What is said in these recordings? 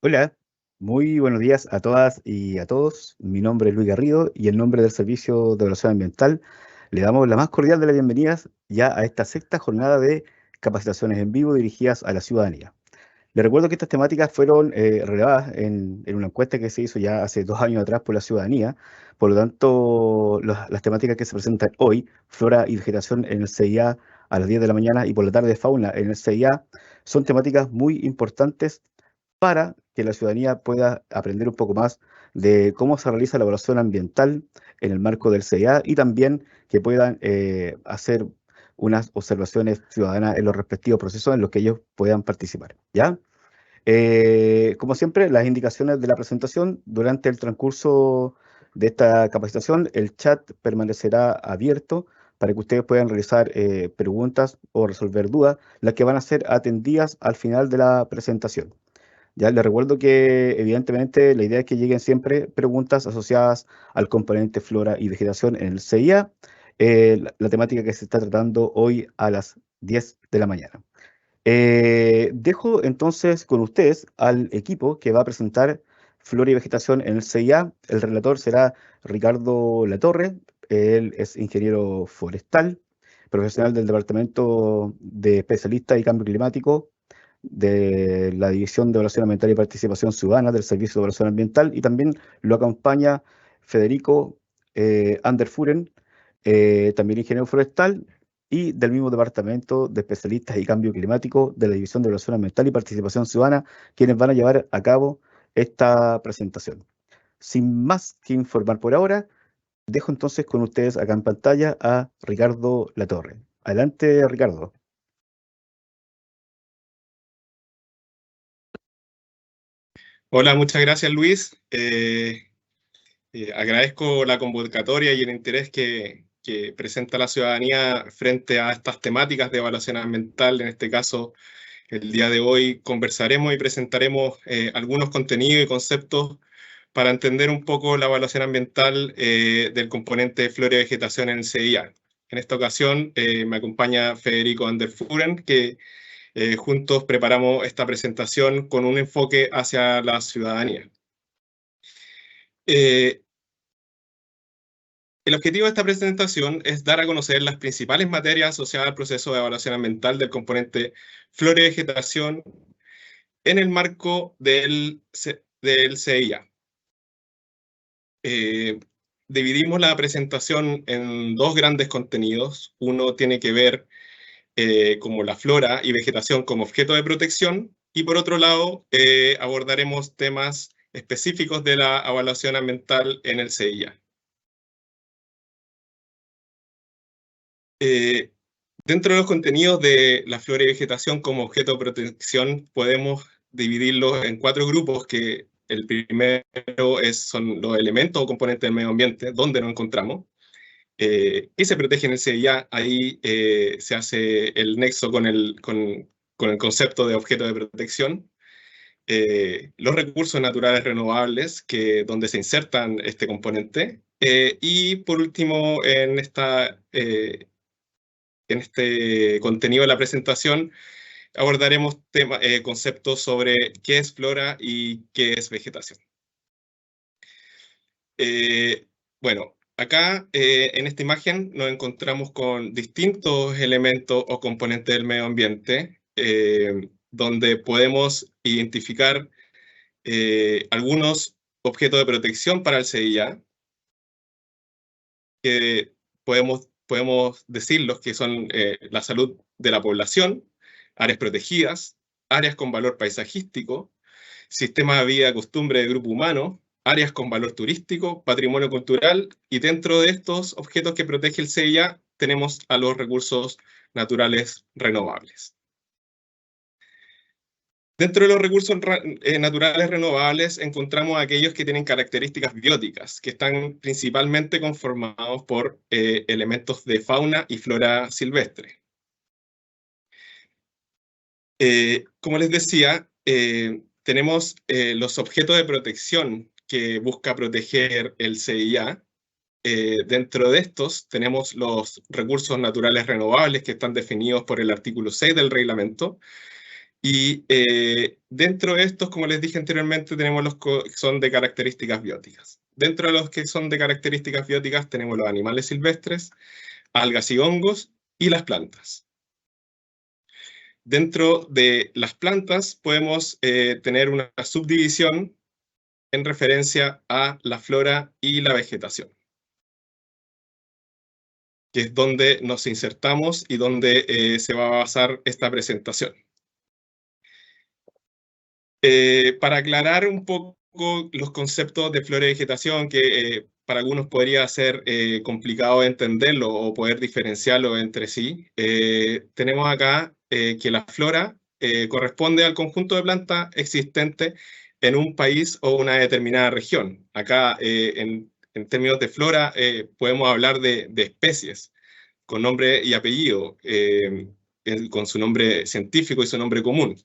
Hola, muy buenos días a todas y a todos. Mi nombre es Luis Garrido y en nombre del Servicio de Evaluación Ambiental le damos la más cordial de las bienvenidas ya a esta sexta jornada de capacitaciones en vivo dirigidas a la ciudadanía. Les recuerdo que estas temáticas fueron relevadas en una encuesta que se hizo ya hace 2 años atrás por la ciudadanía. Por lo tanto, las temáticas que se presentan hoy, flora y vegetación en el CIA a las 10 de la mañana y por la tarde fauna en el CIA, son temáticas muy importantes para que la ciudadanía pueda aprender un poco más de cómo se realiza la evaluación ambiental en el marco del CIA y también que puedan hacer unas observaciones ciudadanas en los respectivos procesos en los que ellos puedan participar. ¿Ya? Como siempre, las indicaciones de la presentación durante el transcurso de esta capacitación, el chat permanecerá abierto para que ustedes puedan realizar preguntas o resolver dudas, las que van a ser atendidas al final de la presentación. Ya les recuerdo que evidentemente la idea es que lleguen siempre preguntas asociadas al componente flora y vegetación en el CIA, la temática que se está tratando hoy a las 10 de la mañana. Dejo entonces con ustedes al equipo que va a presentar flora y vegetación en el CIA. El relator será Ricardo Latorre. Él es ingeniero forestal, profesional del Departamento de Especialistas y Cambio Climático de la División de Evaluación Ambiental y Participación Ciudadana del Servicio de Evaluación Ambiental, y también lo acompaña Federico Anderfuren, también ingeniero forestal y del mismo Departamento de Especialistas y Cambio Climático de la División de Evaluación Ambiental y Participación Ciudadana, quienes van a llevar a cabo esta presentación. Sin más que informar por ahora, dejo entonces con ustedes acá en pantalla a Ricardo Latorre. Adelante, Ricardo. Hola, muchas gracias Luis. Agradezco la convocatoria y el interés que presenta la ciudadanía frente a estas temáticas de evaluación ambiental. En este caso, el día de hoy conversaremos y presentaremos algunos contenidos y conceptos para entender un poco la evaluación ambiental del componente de flora y vegetación en el CIA. En esta ocasión me acompaña Federico Anderfuren, que juntos preparamos esta presentación con un enfoque hacia la ciudadanía. Eh, el objetivo de esta presentación es dar a conocer las principales materias asociadas al proceso de evaluación ambiental del componente flora y vegetación en el marco del CIA. Dividimos la presentación en dos grandes contenidos. Uno tiene que ver como la flora y vegetación como objeto de protección, y por otro lado abordaremos temas específicos de la evaluación ambiental en el CIA. Dentro de los contenidos de la flora y vegetación como objeto de protección podemos dividirlos en 4 grupos, que el primero son los elementos o componentes del medio ambiente, donde nos encontramos, que se protegen en el CIA. Ahí se hace el nexo con el concepto de objeto de protección. Los recursos naturales renovables, donde se insertan este componente. Y por último, en este contenido de la presentación abordaremos conceptos sobre qué es flora y qué es vegetación. Bueno, acá en esta imagen nos encontramos con distintos elementos o componentes del medio ambiente, donde podemos identificar algunos objetos de protección para el CIA, que podemos decirlos que son la salud de la población, áreas protegidas, áreas con valor paisajístico, sistema de vida y costumbre de grupo humano, áreas con valor turístico, patrimonio cultural, y dentro de estos objetos que protege el CIA tenemos a los recursos naturales renovables. Dentro de los recursos naturales renovables encontramos aquellos que tienen características bióticas, que están principalmente conformados por elementos de fauna y flora silvestre. Como les decía, tenemos los objetos de protección que busca proteger el CIA. Dentro de estos tenemos los recursos naturales renovables que están definidos por el artículo 6 del reglamento, y Dentro de estos, como les dije anteriormente, tenemos los que son de características bióticas. Dentro de los que son de características bióticas tenemos los animales silvestres, algas y hongos, y las plantas. Dentro de las plantas podemos tener una subdivisión en referencia a la flora y la vegetación, que es donde nos insertamos y donde se va a basar esta presentación. Para aclarar un poco los conceptos de flora y vegetación, que para algunos podría ser complicado entenderlo o poder diferenciarlo entre sí, tenemos acá que la flora corresponde al conjunto de plantas existentes en un país o una determinada región. Acá, en términos de flora, podemos hablar de especies con nombre y apellido, con su nombre científico y su nombre común.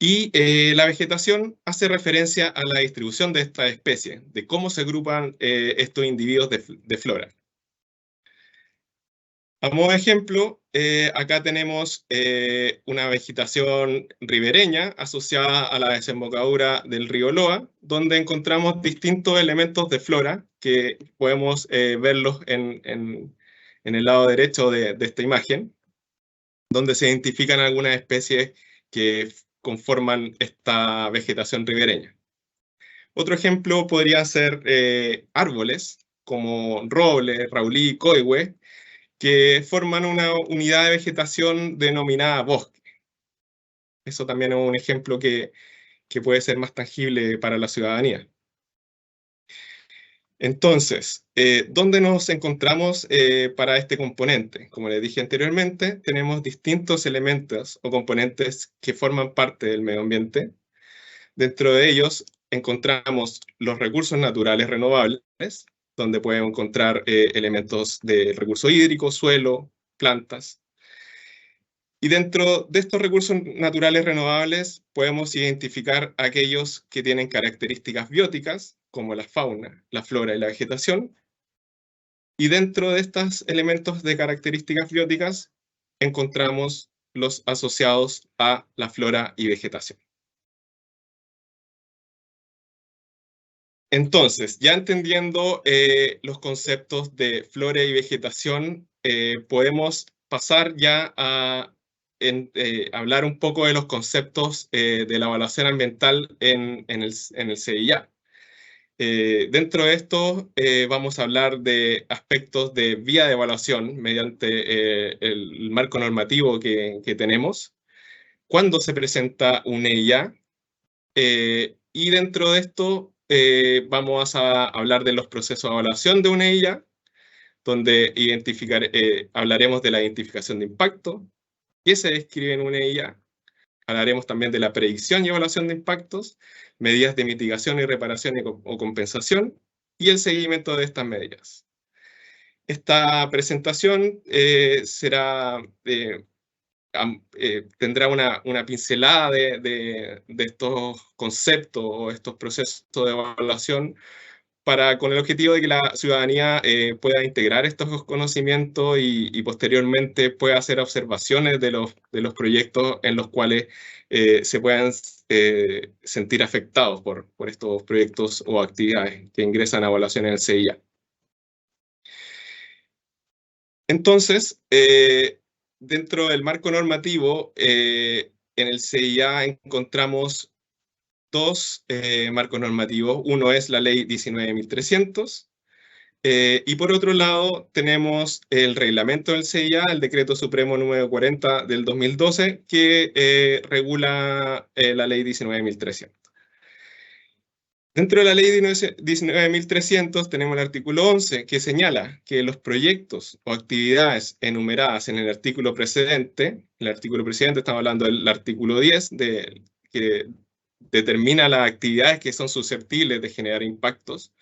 Y la vegetación hace referencia a la distribución de estas especies, de cómo se agrupan estos individuos de flora. A modo de ejemplo, acá tenemos una vegetación ribereña asociada a la desembocadura del río Loa, donde encontramos distintos elementos de flora que podemos verlos en el lado derecho de esta imagen, donde se identifican algunas especies que conforman esta vegetación ribereña. Otro ejemplo podría ser árboles como roble, raulí, coihue, que forman una unidad de vegetación denominada bosque. Eso también es un ejemplo que puede ser más tangible para la ciudadanía. Entonces, ¿dónde nos encontramos para este componente? Como les dije anteriormente, tenemos distintos elementos o componentes que forman parte del medio ambiente. Dentro de ellos encontramos los recursos naturales renovables, donde podemos encontrar elementos de recurso hídrico, suelo, plantas. Y dentro de estos recursos naturales renovables podemos identificar aquellos que tienen características bióticas, como la fauna, la flora y la vegetación. Y dentro de estos elementos de características bióticas encontramos los asociados a la flora y vegetación. Entonces, ya entendiendo los conceptos de flora y vegetación, podemos pasar ya a hablar un poco de los conceptos de la evaluación ambiental en el CIA. Dentro de esto vamos a hablar de aspectos de vía de evaluación mediante el marco normativo que tenemos, cuándo se presenta un EIA, y dentro de esto vamos a hablar de los procesos de evaluación de una EIA, donde hablaremos de la identificación de impacto, qué se describe en una EIA. Hablaremos también de la predicción y evaluación de impactos, medidas de mitigación y reparación o compensación, y el seguimiento de estas medidas. Esta presentación tendrá una pincelada de estos conceptos o estos procesos de evaluación con el objetivo de que la ciudadanía pueda integrar estos conocimientos y posteriormente pueda hacer observaciones de los proyectos en los cuales se puedan sentir afectados por estos proyectos o actividades que ingresan a evaluación en el CIA. Entonces, dentro del marco normativo, en el CIA encontramos dos marcos normativos. Uno es la ley 19.300 y por otro lado tenemos el reglamento del CIA, el decreto supremo número 40 del 2012, que regula la ley 19.300. Dentro de la ley 19.300 tenemos el artículo 11, que señala que los proyectos o actividades enumeradas en el artículo precedente estamos hablando del artículo 10, que determina las actividades que son susceptibles de generar impactos,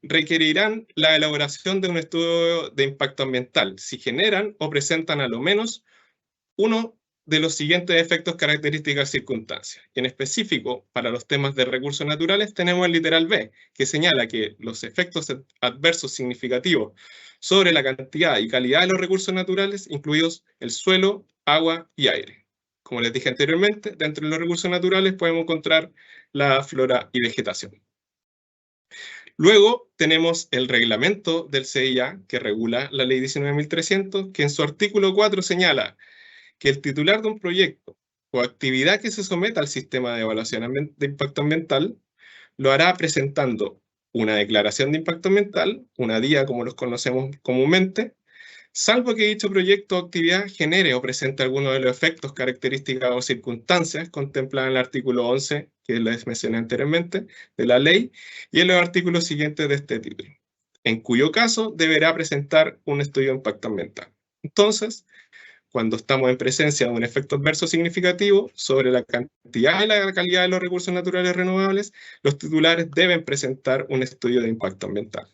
requerirán la elaboración de un estudio de impacto ambiental si generan o presentan a lo menos uno de los siguientes efectos, características, circunstancias. Y en específico, para los temas de recursos naturales, tenemos el literal B, que señala que los efectos adversos significativos sobre la cantidad y calidad de los recursos naturales, incluidos el suelo, agua y aire, como les dije anteriormente, dentro de los recursos naturales podemos encontrar la flora y vegetación. Luego tenemos el reglamento del CIA que regula la ley 19.300, que en su artículo 4 señala que el titular de un proyecto o actividad que se someta al sistema de evaluación de impacto ambiental lo hará presentando una declaración de impacto ambiental, una DIA como los conocemos comúnmente, salvo que dicho proyecto o actividad genere o presente alguno de los efectos, características o circunstancias contempladas en el artículo 11, que les mencioné anteriormente, de la ley, y en los artículos siguientes de este título, en cuyo caso deberá presentar un estudio de impacto ambiental. Entonces, cuando estamos en presencia de un efecto adverso significativo sobre la cantidad y la calidad de los recursos naturales renovables, los titulares deben presentar un estudio de impacto ambiental.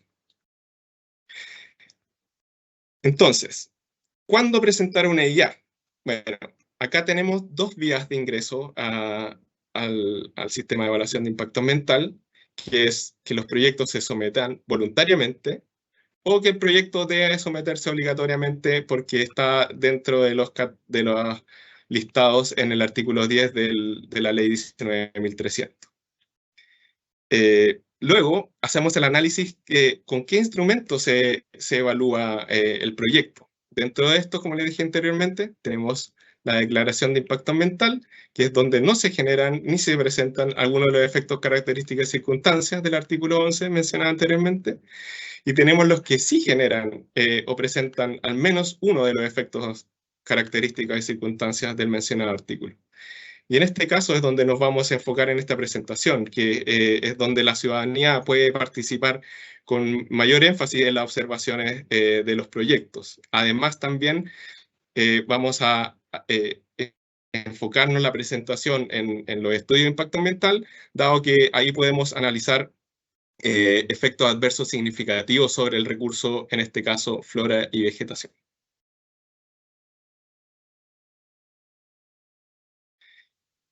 Entonces, ¿cuándo presentar una EIA? Bueno, acá tenemos dos vías de ingreso al sistema de evaluación de impacto ambiental, que es que los proyectos se sometan voluntariamente o que el proyecto debe someterse obligatoriamente porque está dentro de los listados en el artículo 10 de la ley 19.300. Luego, hacemos el análisis con qué instrumento se evalúa el proyecto. Dentro de esto, como les dije anteriormente, tenemos la declaración de impacto ambiental, que es donde no se generan ni se presentan algunos de los efectos, características y circunstancias del artículo 11 mencionado anteriormente, y tenemos los que sí generan o presentan al menos uno de los efectos, características y circunstancias del mencionado artículo. Y en este caso es donde nos vamos a enfocar en esta presentación, que es donde la ciudadanía puede participar con mayor énfasis en las observaciones de los proyectos. Además, también vamos a enfocarnos en la presentación en los estudios de impacto ambiental, dado que ahí podemos analizar efectos adversos significativos sobre el recurso, en este caso, flora y vegetación.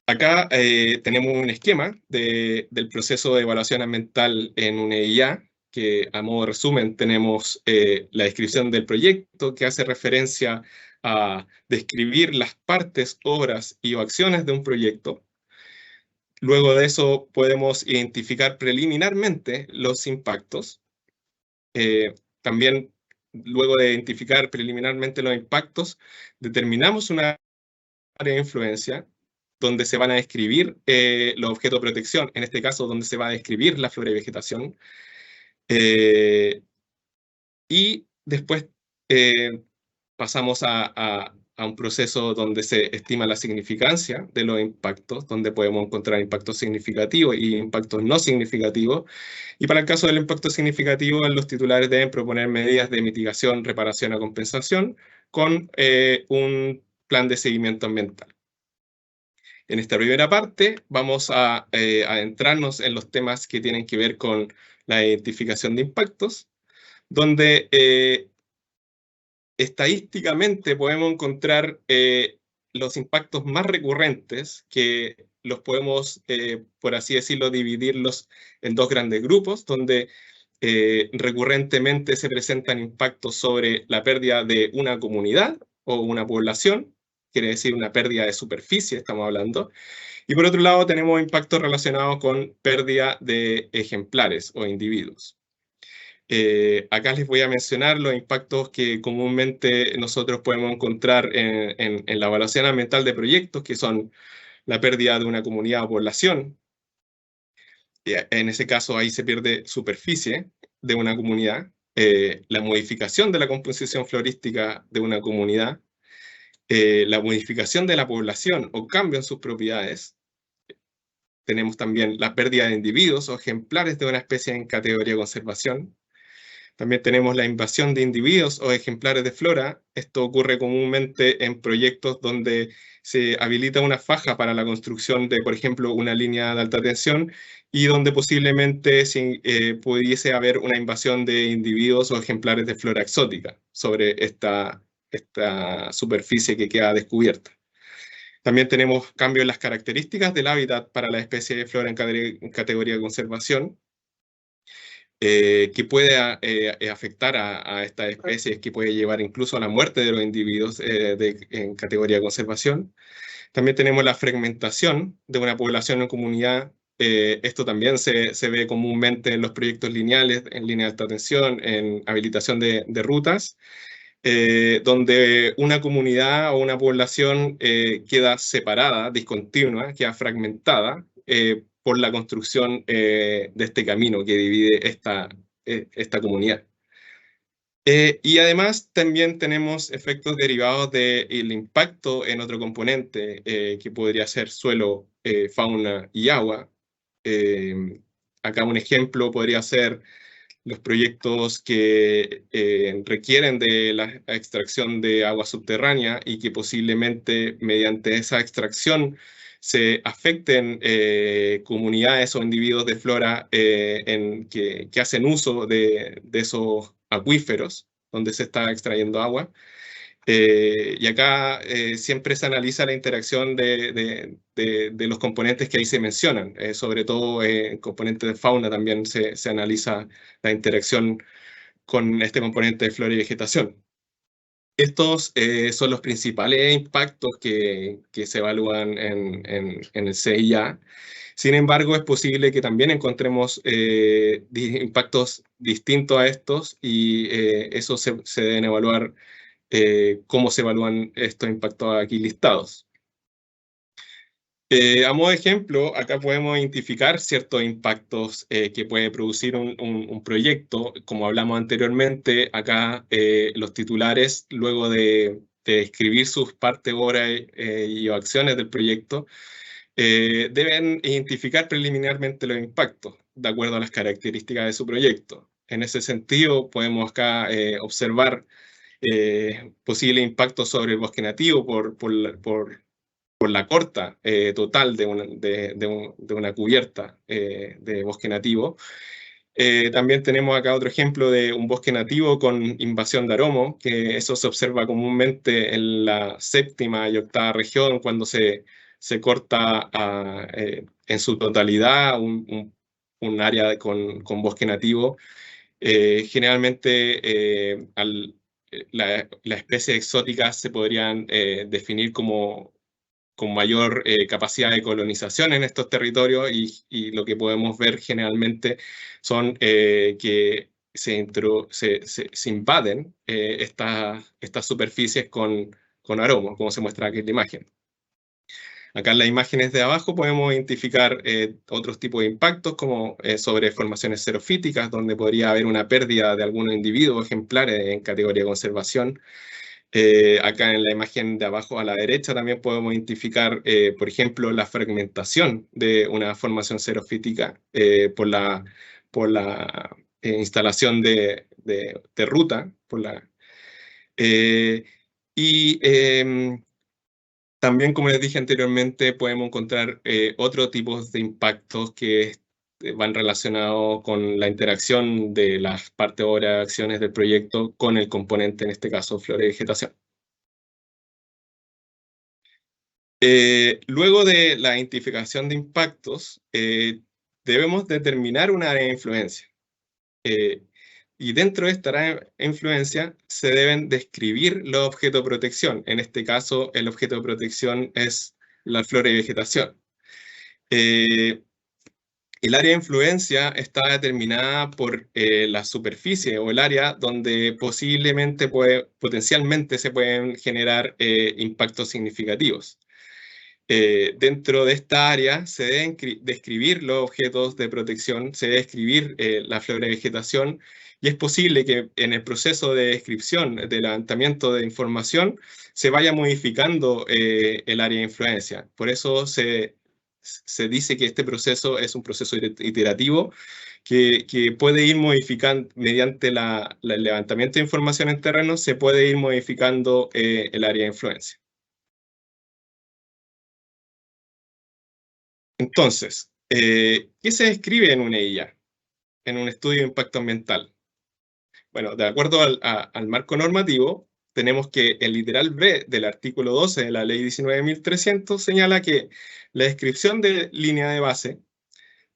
Acá tenemos un esquema del proceso de evaluación ambiental en una EIA, que a modo de resumen tenemos la descripción del proyecto, que hace referencia a describir las partes, obras y o acciones de un proyecto. Luego de eso podemos identificar preliminarmente los impactos. También, luego de identificar preliminarmente los impactos, determinamos una área de influencia donde se van a describir los objetos de protección, en este caso donde se va a describir la flora y vegetación. Y después pasamos a un proceso donde se estima la significancia de los impactos, donde podemos encontrar impactos significativos y impactos no significativos. Y para el caso del impacto significativo, los titulares deben proponer medidas de mitigación, reparación o compensación con un plan de seguimiento ambiental. En esta primera parte vamos a adentrarnos en los temas que tienen que ver con la identificación de impactos, donde estadísticamente podemos encontrar los impactos más recurrentes, que los podemos, por así decirlo, dividirlos en dos grandes grupos, donde recurrentemente se presentan impactos sobre la pérdida de una comunidad o una población, quiere decir una pérdida de superficie, estamos hablando. Y por otro lado tenemos impactos relacionados con pérdida de ejemplares o individuos. Acá les voy a mencionar los impactos que comúnmente nosotros podemos encontrar en la evaluación ambiental de proyectos, que son la pérdida de una comunidad o población. En ese caso ahí se pierde superficie de una comunidad, la modificación de la composición florística de una comunidad, la modificación de la población o cambio en sus propiedades. Tenemos también la pérdida de individuos o ejemplares de una especie en categoría de conservación. También tenemos la invasión de individuos o ejemplares de flora. Esto ocurre comúnmente en proyectos donde se habilita una faja para la construcción de, por ejemplo, una línea de alta tensión y donde posiblemente pudiese haber una invasión de individuos o ejemplares de flora exótica sobre esta superficie que queda descubierta. También tenemos cambios en las características del hábitat para la especie de flora en categoría de conservación. que puede afectar a estas especies, que puede llevar incluso a la muerte de los individuos en categoría de conservación. También tenemos la fragmentación de una población en comunidad. Esto también se ve comúnmente en los proyectos lineales, en línea de alta tensión, en habilitación de rutas, donde una comunidad o una población queda separada, discontinua, queda fragmentada por la construcción de este camino que divide esta comunidad. Y además también tenemos efectos derivados del impacto en otro componente, que podría ser suelo, fauna y agua. Acá un ejemplo podría ser los proyectos que requieren de la extracción de agua subterránea y que posiblemente mediante esa extracción se afecten comunidades o individuos de flora que hacen uso de esos acuíferos donde se está extrayendo agua. Y acá siempre se analiza la interacción de los componentes que ahí se mencionan, sobre todo en componentes de fauna también se analiza la interacción con este componente de flora y vegetación. Estos son los principales impactos que se evalúan en el CIA. Sin embargo, es posible que también encontremos impactos distintos a estos y eso se deben evaluar cómo se evalúan estos impactos aquí listados. A modo de ejemplo, acá podemos identificar ciertos impactos que puede producir un proyecto. Como hablamos anteriormente, acá los titulares, luego de escribir sus partes, obras y acciones del proyecto, deben identificar preliminarmente los impactos de acuerdo a las características de su proyecto. En ese sentido, podemos acá observar posible impacto sobre el bosque nativo por la corta total de una cubierta de bosque nativo. También tenemos acá otro ejemplo de un bosque nativo con invasión de aromo, que eso se observa comúnmente en la 7ª y 8ª región cuando se corta en su totalidad un área con bosque nativo. Generalmente las especies exóticas se podrían definir con mayor capacidad de colonización en estos territorios y lo que podemos ver generalmente son que se invaden estas superficies con aromos, como se muestra aquí en la imagen. Acá en las imágenes de abajo podemos identificar otros tipos de impactos como sobre formaciones xerofíticas, donde podría haber una pérdida de algunos individuos ejemplares en categoría de conservación. Acá en la imagen de abajo a la derecha también podemos identificar, por ejemplo, la fragmentación de una formación xerofítica por la instalación de ruta. Y también, como les dije anteriormente, podemos encontrar otros tipos de impactos que van relacionados con la interacción de las partes, obras, acciones del proyecto con el componente, en este caso, flora y vegetación. Luego de la identificación de impactos, debemos determinar un área de influencia. Y dentro de esta área de influencia se deben describir los objetos de protección. En este caso, el objeto de protección es la flora y vegetación. El área de influencia está determinada por la superficie o el área donde potencialmente se pueden generar impactos significativos. Dentro de esta área se deben describir los objetos de protección, se debe describir la flora y vegetación, y es posible que en el proceso de descripción, de levantamiento de información, se vaya modificando el área de influencia. Por eso se dice que este proceso es un proceso iterativo que puede ir modificando, mediante el levantamiento de información en terreno, se puede ir modificando el área de influencia. Entonces, ¿qué se describe en una EIA, en un estudio de impacto ambiental? Bueno, de acuerdo al marco normativo, tenemos que el literal B del artículo 12 de la ley 19.300 señala que la descripción de línea de base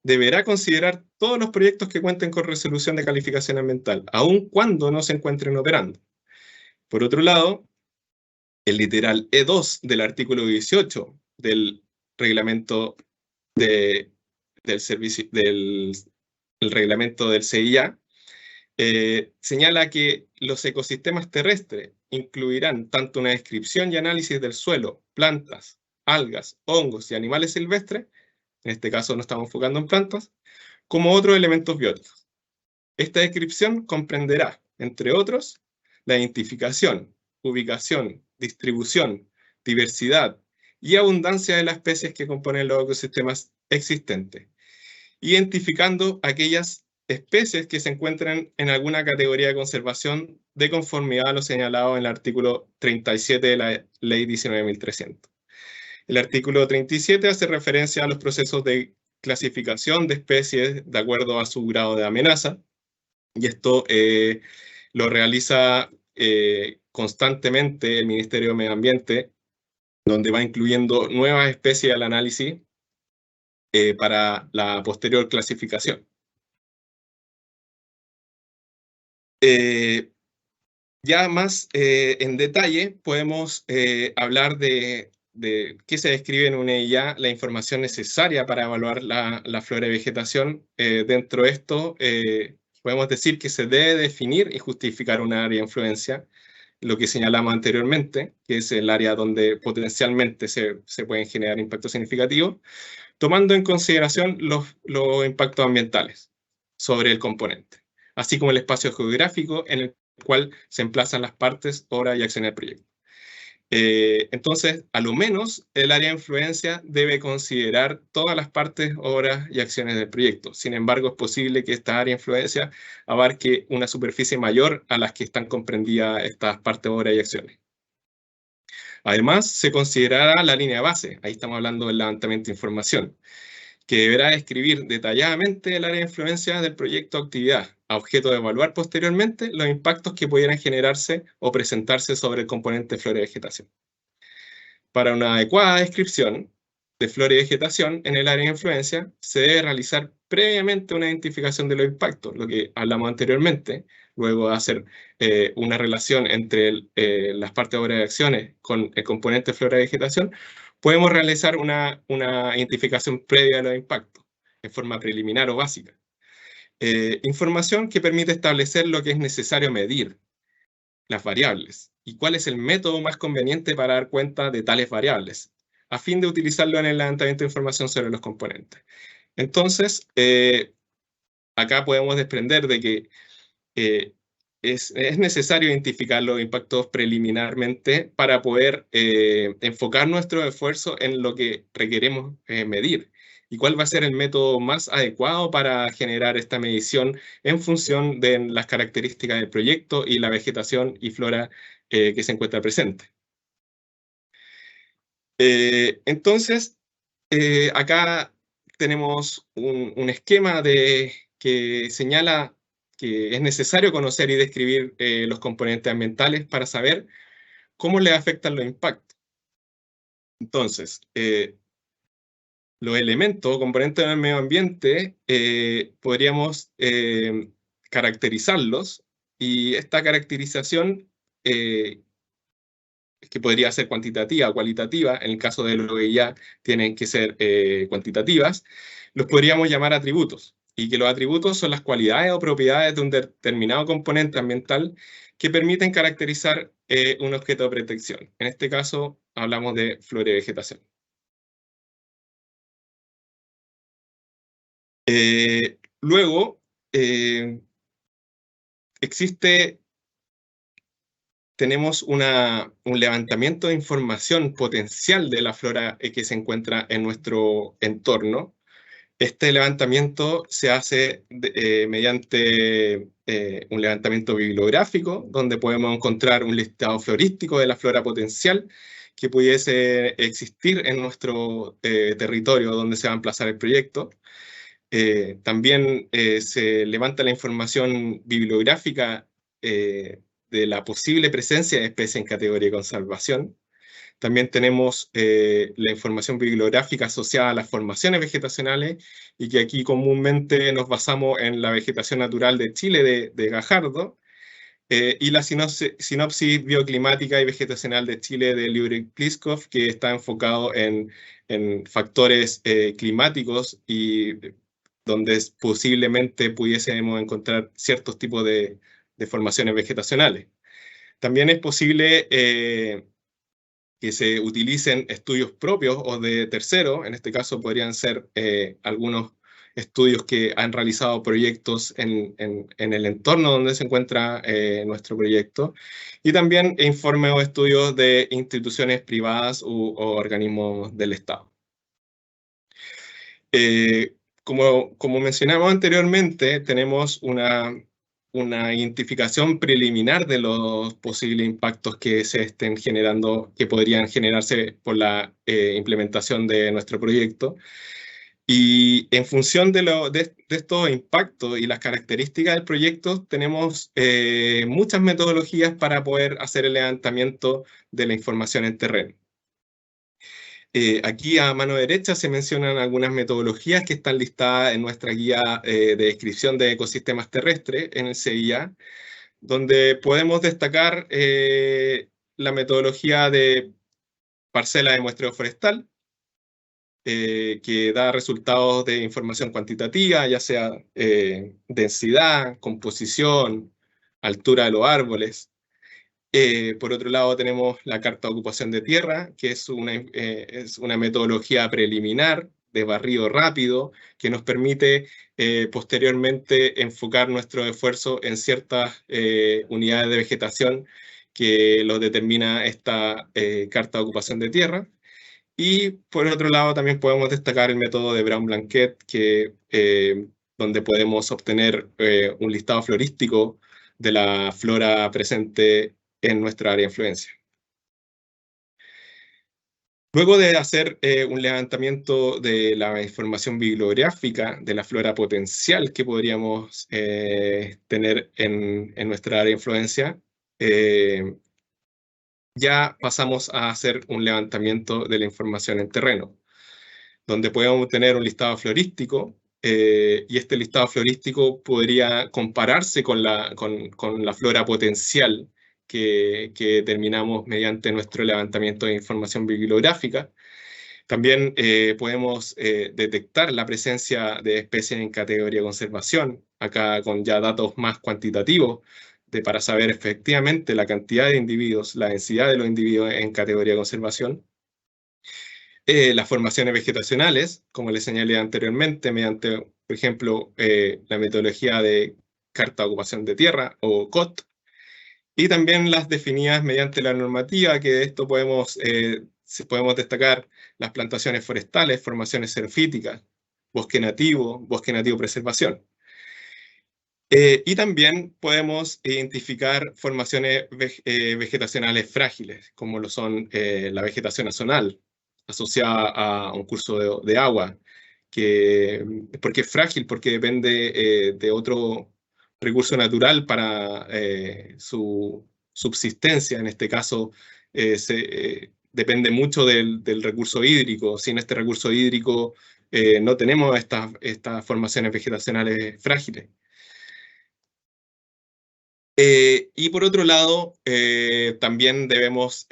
deberá considerar todos los proyectos que cuenten con resolución de calificación ambiental, aun cuando no se encuentren operando. Por otro lado, el literal E2 del artículo 18 del reglamento del reglamento del CIA señala que los ecosistemas terrestres incluirán tanto una descripción y análisis del suelo, plantas, algas, hongos y animales silvestres, en este caso nos estamos enfocando en plantas, como otros elementos bióticos. Esta descripción comprenderá, entre otros, la identificación, ubicación, distribución, diversidad y abundancia de las especies que componen los ecosistemas existentes, identificando aquellas especies que se encuentran en alguna categoría de conservación de conformidad a lo señalado en el artículo 37 de la Ley 19.300. El artículo 37 hace referencia a los procesos de clasificación de especies de acuerdo a su grado de amenaza, y esto lo realiza constantemente el Ministerio de Medio Ambiente, donde va incluyendo nuevas especies al análisis para la posterior clasificación. Ya más en detalle podemos hablar de qué se describe en una EIA, la información necesaria para evaluar la flora y vegetación. Dentro de esto, podemos decir que se debe definir y justificar una área de influencia, lo que señalamos anteriormente, que es el área donde potencialmente se pueden generar impactos significativos, tomando en consideración los impactos ambientales sobre el componente, así como el espacio geográfico en el cual se emplazan las partes, obras y acciones del proyecto. Entonces, a lo menos, el área de influencia debe considerar todas las partes, obras y acciones del proyecto. Sin embargo, es posible que esta área de influencia abarque una superficie mayor a las que están comprendidas estas partes, obras y acciones. Además, se considerará la línea base, ahí estamos hablando del levantamiento de información, que deberá describir detalladamente el área de influencia del proyecto o actividad, a objeto de evaluar posteriormente los impactos que pudieran generarse o presentarse sobre el componente flora y vegetación. Para una adecuada descripción de flora y vegetación en el área de influencia, se debe realizar previamente una identificación de los impactos, lo que hablamos anteriormente, luego de hacer una relación entre las partes, obras y acciones con el componente flora y vegetación, podemos realizar una identificación previa de los impactos, en forma preliminar o básica. Información que permite establecer lo que es necesario medir, las variables, y cuál es el método más conveniente para dar cuenta de tales variables, a fin de utilizarlo en el levantamiento de información sobre los componentes. Entonces, acá podemos desprender de que es necesario identificar los impactos preliminarmente para poder enfocar nuestro esfuerzo en lo que requeremos medir y cuál va a ser el método más adecuado para generar esta medición en función de las características del proyecto y la vegetación y flora que se encuentra presente. Entonces, acá tenemos un esquema que señala que es necesario conocer y describir los componentes ambientales para saber cómo le afectan los impactos. Entonces, los elementos o componentes del medio ambiente podríamos caracterizarlos, y esta caracterización que podría ser cuantitativa o cualitativa, en el caso de lo que ya tienen que ser cuantitativas, los podríamos llamar atributos, y que los atributos son las cualidades o propiedades de un determinado componente ambiental que permiten caracterizar un objeto de protección. En este caso, hablamos de flora y vegetación. Luego, tenemos un levantamiento de información potencial de la flora que se encuentra en nuestro entorno. Este levantamiento se hace mediante un levantamiento bibliográfico, donde podemos encontrar un listado florístico de la flora potencial que pudiese existir en nuestro territorio donde se va a emplazar el proyecto. También se levanta la información bibliográfica de la posible presencia de especies en categoría de conservación. También tenemos la información bibliográfica asociada a las formaciones vegetacionales, y que aquí comúnmente nos basamos en la vegetación natural de Chile de Gajardo, y la sinopsis bioclimática y vegetacional de Chile de Liubric-Pliskov, que está enfocado en factores climáticos y donde posiblemente pudiésemos encontrar ciertos tipos de formaciones vegetacionales. También es posible que se utilicen estudios propios o de terceros. En este caso podrían ser algunos estudios que han realizado proyectos en el entorno donde se encuentra nuestro proyecto, y también informes o estudios de instituciones privadas o organismos del Estado. Como mencionamos anteriormente, tenemos una identificación preliminar de los posibles impactos que se estén generando, que podrían generarse por la implementación de nuestro proyecto. Y en función de estos impactos y las características del proyecto, tenemos muchas metodologías para poder hacer el levantamiento de la información en terreno. Aquí a mano derecha se mencionan algunas metodologías que están listadas en nuestra guía de descripción de ecosistemas terrestres en el CIA, donde podemos destacar la metodología de parcela de muestreo forestal, que da resultados de información cuantitativa, ya sea densidad, composición, altura de los árboles. Por otro lado tenemos la carta de ocupación de tierra, que es una metodología preliminar de barrido rápido, que nos permite posteriormente enfocar nuestro esfuerzo en ciertas unidades de vegetación que lo determina esta carta de ocupación de tierra. Y por otro lado también podemos destacar el método de Brown-Blanquet, donde podemos obtener un listado florístico de la flora presente en nuestra área de influencia. Luego de hacer un levantamiento de la información bibliográfica de la flora potencial que podríamos tener en nuestra área de influencia, ya pasamos a hacer un levantamiento de la información en terreno, donde podemos obtener un listado florístico, y este listado florístico podría compararse con la flora potencial que determinamos mediante nuestro levantamiento de información bibliográfica. También podemos detectar la presencia de especies en categoría de conservación, acá con ya datos más cuantitativos, para saber efectivamente la cantidad de individuos, la densidad de los individuos en categoría de conservación. Las formaciones vegetacionales, como les señalé anteriormente, mediante, por ejemplo, la metodología de carta de ocupación de tierra, o COT, y también las definidas mediante la normativa, que de esto podemos destacar las plantaciones forestales, formaciones xerofíticas, bosque nativo preservación. Y también podemos identificar formaciones vegetacionales frágiles, como lo son la vegetación azonal, asociada a un curso de agua, porque es frágil, porque depende de otro recurso natural para su subsistencia. En este caso, depende mucho del recurso hídrico. Sin este recurso hídrico no tenemos estas formaciones vegetacionales frágiles. Y por otro lado, también debemos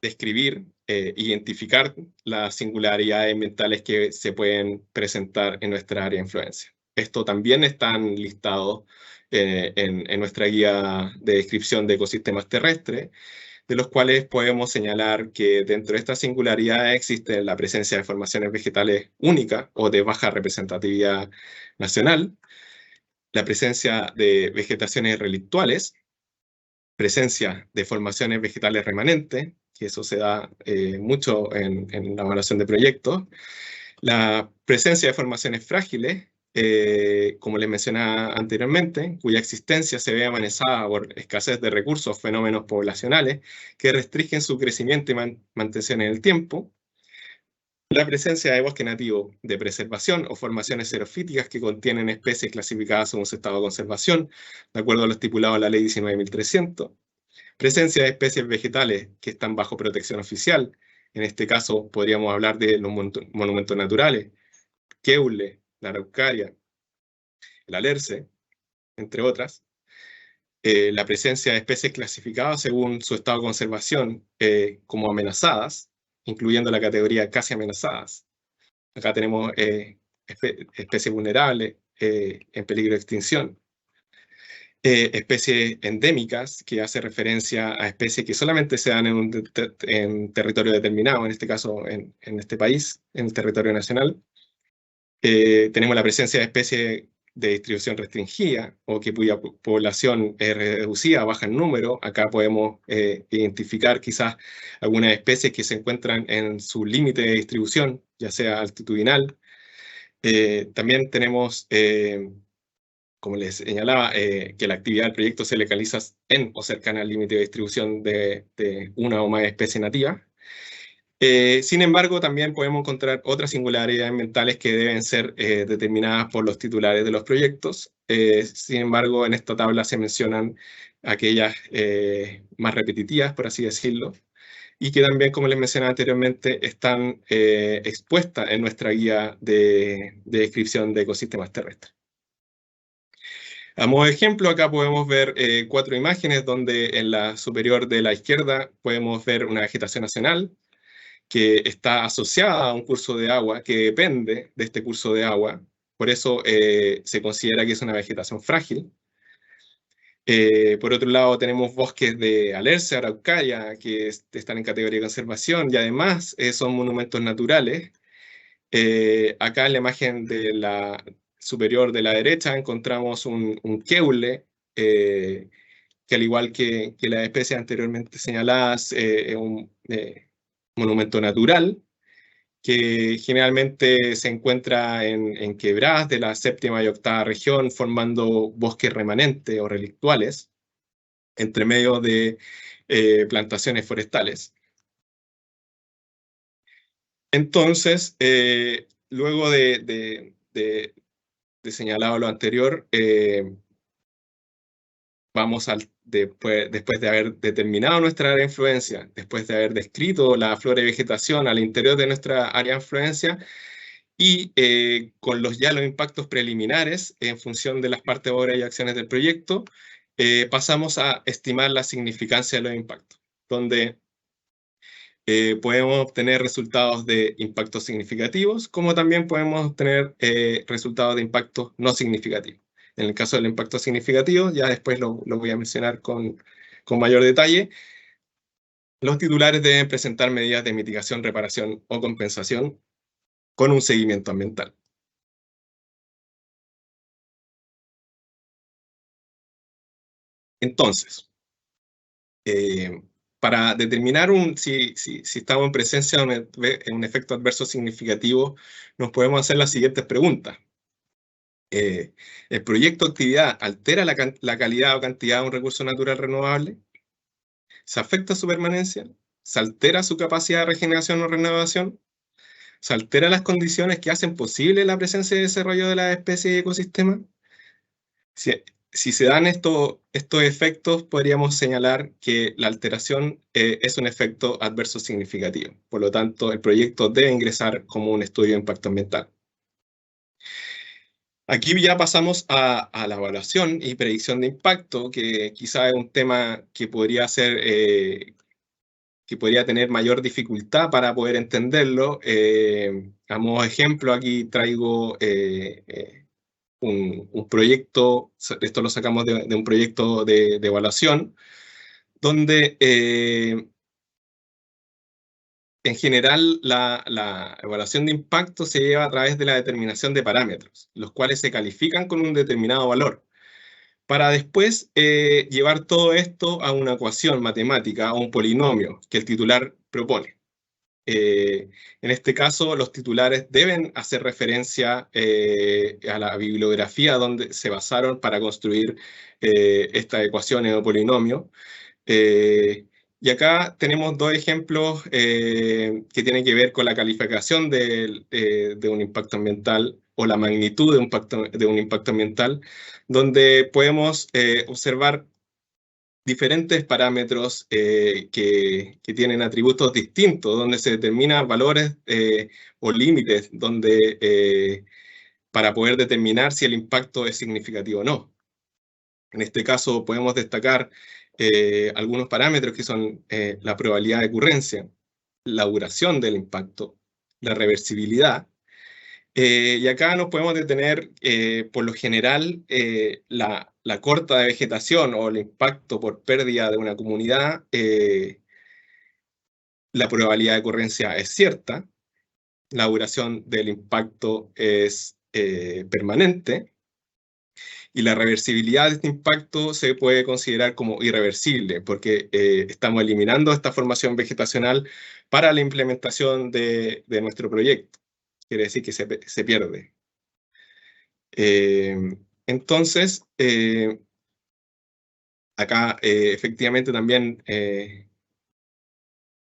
describir, identificar las singularidades ambientales que se pueden presentar en nuestra área de influencia. Esto también está listado en nuestra guía de descripción de ecosistemas terrestres, de los cuales podemos señalar que dentro de estas singularidades existe la presencia de formaciones vegetales únicas o de baja representatividad nacional, la presencia de vegetaciones relictuales, presencia de formaciones vegetales remanentes, que eso se da mucho en la evaluación de proyectos, la presencia de formaciones frágiles, como les mencionaba anteriormente, cuya existencia se ve amenazada por escasez de recursos, fenómenos poblacionales que restringen su crecimiento y mantención en el tiempo, la presencia de bosque nativo de preservación o formaciones xerofíticas que contienen especies clasificadas según su estado de conservación, de acuerdo a lo estipulado en la Ley 19.300. Presencia de especies vegetales que están bajo protección oficial. En este caso podríamos hablar de los monumentos naturales, Queule, la Araucaria, el Alerce, entre otras. La presencia de especies clasificadas según su estado de conservación como amenazadas, incluyendo la categoría casi amenazadas. Acá tenemos especies vulnerables en peligro de extinción. Especies endémicas, que hace referencia a especies que solamente se dan en territorio determinado, en este caso en este país, en el territorio nacional. Tenemos la presencia de especies de distribución restringida o cuya población es reducida, baja en número. Acá podemos identificar quizás algunas especies que se encuentran en su límite de distribución, ya sea altitudinal. También tenemos, como les señalaba, que la actividad del proyecto se localiza en o cercana al límite de distribución de una o más especies nativas. Sin embargo, también podemos encontrar otras singularidades ambientales que deben ser determinadas por los titulares de los proyectos. Sin embargo, en esta tabla se mencionan aquellas más repetitivas, por así decirlo, y que también, como les mencionaba anteriormente, están expuestas en nuestra guía de descripción de ecosistemas terrestres. A modo de ejemplo, acá podemos ver 4 imágenes donde en la superior de la izquierda podemos ver una vegetación nacional que está asociada a un curso de agua, que depende de este curso de agua. Por eso se considera que es una vegetación frágil. Por otro lado, tenemos bosques de Alerce, Araucaria, que están en categoría de conservación y además son monumentos naturales. Acá en la imagen de la superior de la derecha encontramos un queule, que al igual que las especies anteriormente señaladas, es un monumento natural que generalmente se encuentra en quebradas de la séptima y octava región, formando bosques remanentes o relictuales entre medio de plantaciones forestales. Entonces, luego de señalado lo anterior, vamos después de haber determinado nuestra área de influencia, después de haber descrito la flora y vegetación al interior de nuestra área de influencia y con los impactos preliminares en función de las partes, obras y acciones del proyecto, pasamos a estimar la significancia de los impactos, donde podemos obtener resultados de impactos significativos, como también podemos obtener resultados de impactos no significativos. En el caso del impacto significativo, ya después lo voy a mencionar con mayor detalle, los titulares deben presentar medidas de mitigación, reparación o compensación con un seguimiento ambiental. Entonces, para determinar si estamos en presencia de un efecto adverso significativo, nos podemos hacer las siguientes preguntas. ¿El proyecto de actividad altera la calidad o cantidad de un recurso natural renovable? ¿Se afecta su permanencia? ¿Se altera su capacidad de regeneración o renovación? ¿Se alteran las condiciones que hacen posible la presencia y desarrollo de las especies y ecosistemas? Si se dan estos efectos, podríamos señalar que la alteración es un efecto adverso significativo. Por lo tanto, el proyecto debe ingresar como un estudio de impacto ambiental. Aquí ya pasamos a la evaluación y predicción de impacto, que quizá es un tema que podría tener mayor dificultad para poder entenderlo. A modo de ejemplo, aquí traigo un proyecto, esto lo sacamos de un proyecto de evaluación, donde en general la evaluación de impacto se lleva a través de la determinación de parámetros, los cuales se califican con un determinado valor, para después llevar todo esto a una ecuación matemática o un polinomio que el titular propone. En este caso, los titulares deben hacer referencia a la bibliografía donde se basaron para construir esta ecuación o polinomio. Y acá tenemos 2 ejemplos que tienen que ver con la calificación de un impacto ambiental o la magnitud de un impacto ambiental, donde podemos observar diferentes parámetros que tienen atributos distintos, donde se determinan valores o límites para poder determinar si el impacto es significativo o no. En este caso podemos destacar algunos parámetros que son la probabilidad de ocurrencia, la duración del impacto, la reversibilidad. Y acá nos podemos detener, por lo general, la corta de vegetación o el impacto por pérdida de una comunidad, la probabilidad de ocurrencia es cierta, la duración del impacto es permanente, y la reversibilidad de este impacto se puede considerar como irreversible, porque estamos eliminando esta formación vegetacional para la implementación de nuestro proyecto. Quiere decir que se pierde. Entonces, acá efectivamente también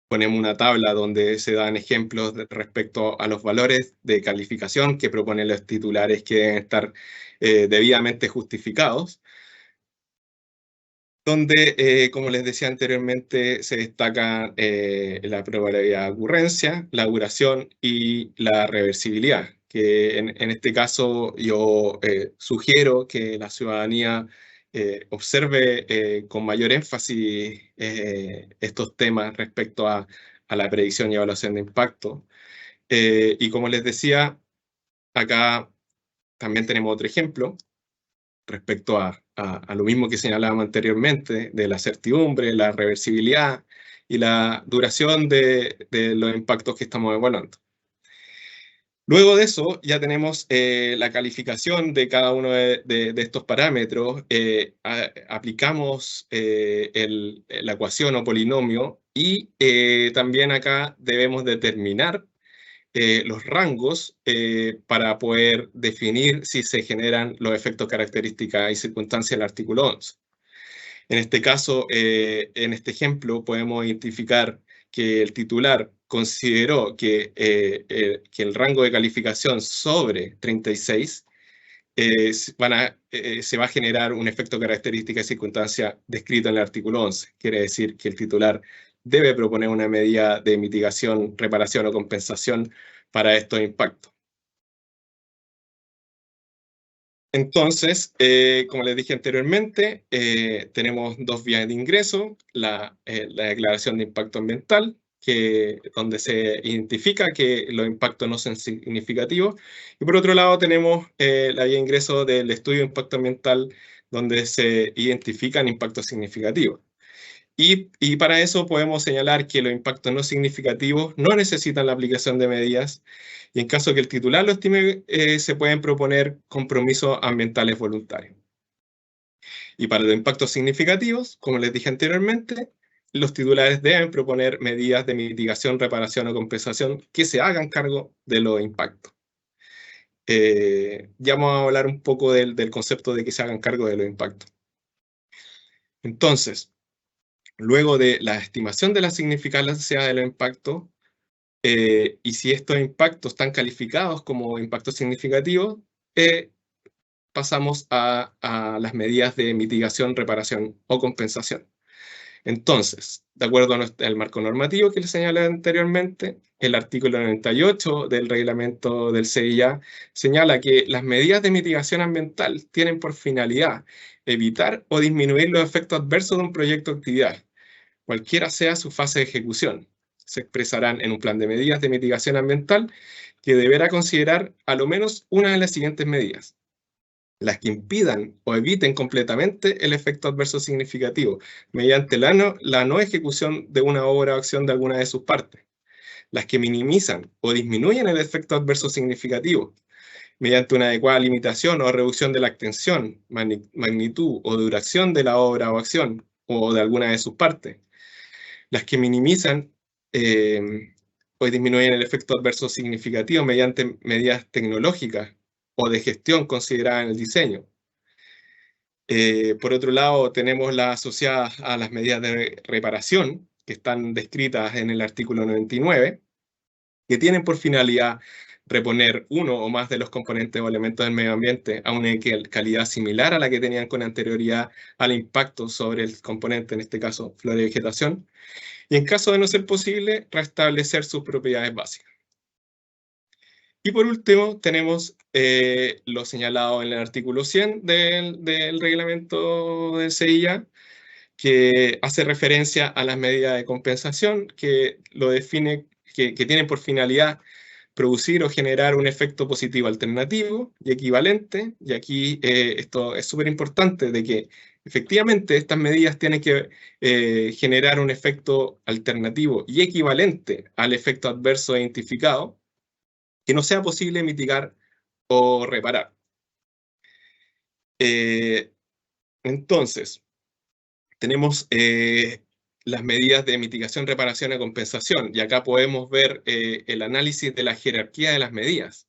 ponemos una tabla donde se dan ejemplos respecto a los valores de calificación que proponen los titulares que deben estar debidamente justificados, donde, como les decía anteriormente, se destaca la probabilidad de ocurrencia, la duración y la reversibilidad, que en este caso yo sugiero que la ciudadanía observe con mayor énfasis estos temas respecto a la predicción y evaluación de impacto. Y como les decía, acá también tenemos otro ejemplo respecto a lo mismo que señalábamos anteriormente, de la certidumbre, la reversibilidad y la duración de los impactos que estamos evaluando. Luego de eso, ya tenemos la calificación de cada uno de estos parámetros, aplicamos la ecuación o polinomio, y también acá debemos determinar los rangos para poder definir si se generan los efectos, características y circunstancias del artículo 11. En este caso, en este ejemplo, podemos identificar que el titular consideró que el rango de calificación sobre 36 se va a generar un efecto, característica y circunstancia descrito en el artículo 11. Quiere decir que el titular debe proponer una medida de mitigación, reparación o compensación para estos impactos. Entonces, como les dije anteriormente, tenemos dos vías de ingreso: la declaración de impacto ambiental, donde se identifica que los impactos no son significativos, y por otro lado tenemos la vía de ingreso del estudio de impacto ambiental, donde se identifican impactos significativos. Y para eso podemos señalar que los impactos no significativos no necesitan la aplicación de medidas, y en caso que el titular lo estime, se pueden proponer compromisos ambientales voluntarios. Y para los impactos significativos, como les dije anteriormente, los titulares deben proponer medidas de mitigación, reparación o compensación que se hagan cargo de los impactos. Ya vamos a hablar un poco del concepto de que se hagan cargo de los impactos. Entonces, luego de la estimación de la significancia del impacto, y si estos impactos están calificados como impactos significativos, pasamos a las medidas de mitigación, reparación o compensación. Entonces, de acuerdo al marco normativo que les señalé anteriormente, el artículo 98 del reglamento del CIA señala que las medidas de mitigación ambiental tienen por finalidad evitar o disminuir los efectos adversos de un proyecto o actividad, cualquiera sea su fase de ejecución. Se expresarán en un plan de medidas de mitigación ambiental que deberá considerar a lo menos una de las siguientes medidas: las que impidan o eviten completamente el efecto adverso significativo mediante la no ejecución de una obra o acción de alguna de sus partes; las que minimizan o disminuyen el efecto adverso significativo mediante una adecuada limitación o reducción de la extensión, magnitud o duración de la obra o acción o de alguna de sus partes; las que minimizan o disminuyen el efecto adverso significativo mediante medidas tecnológicas o de gestión consideradas en el diseño. Por otro lado, tenemos las asociadas a las medidas de reparación, que están descritas en el artículo 99, que tienen por finalidad reponer uno o más de los componentes o elementos del medio ambiente a una calidad similar a la que tenían con anterioridad al impacto sobre el componente, en este caso flora y vegetación, y en caso de no ser posible, restablecer sus propiedades básicas. Y por último, tenemos lo señalado en el artículo 100 del reglamento del CIA, que hace referencia a las medidas de compensación, que lo define, que tienen por finalidad producir o generar un efecto positivo alternativo y equivalente. Y aquí esto es súper importante, de que efectivamente estas medidas tienen que generar un efecto alternativo y equivalente al efecto adverso identificado, que no sea posible mitigar o reparar. Entonces, tenemos las medidas de mitigación, reparación y compensación, y acá podemos ver el análisis de la jerarquía de las medidas,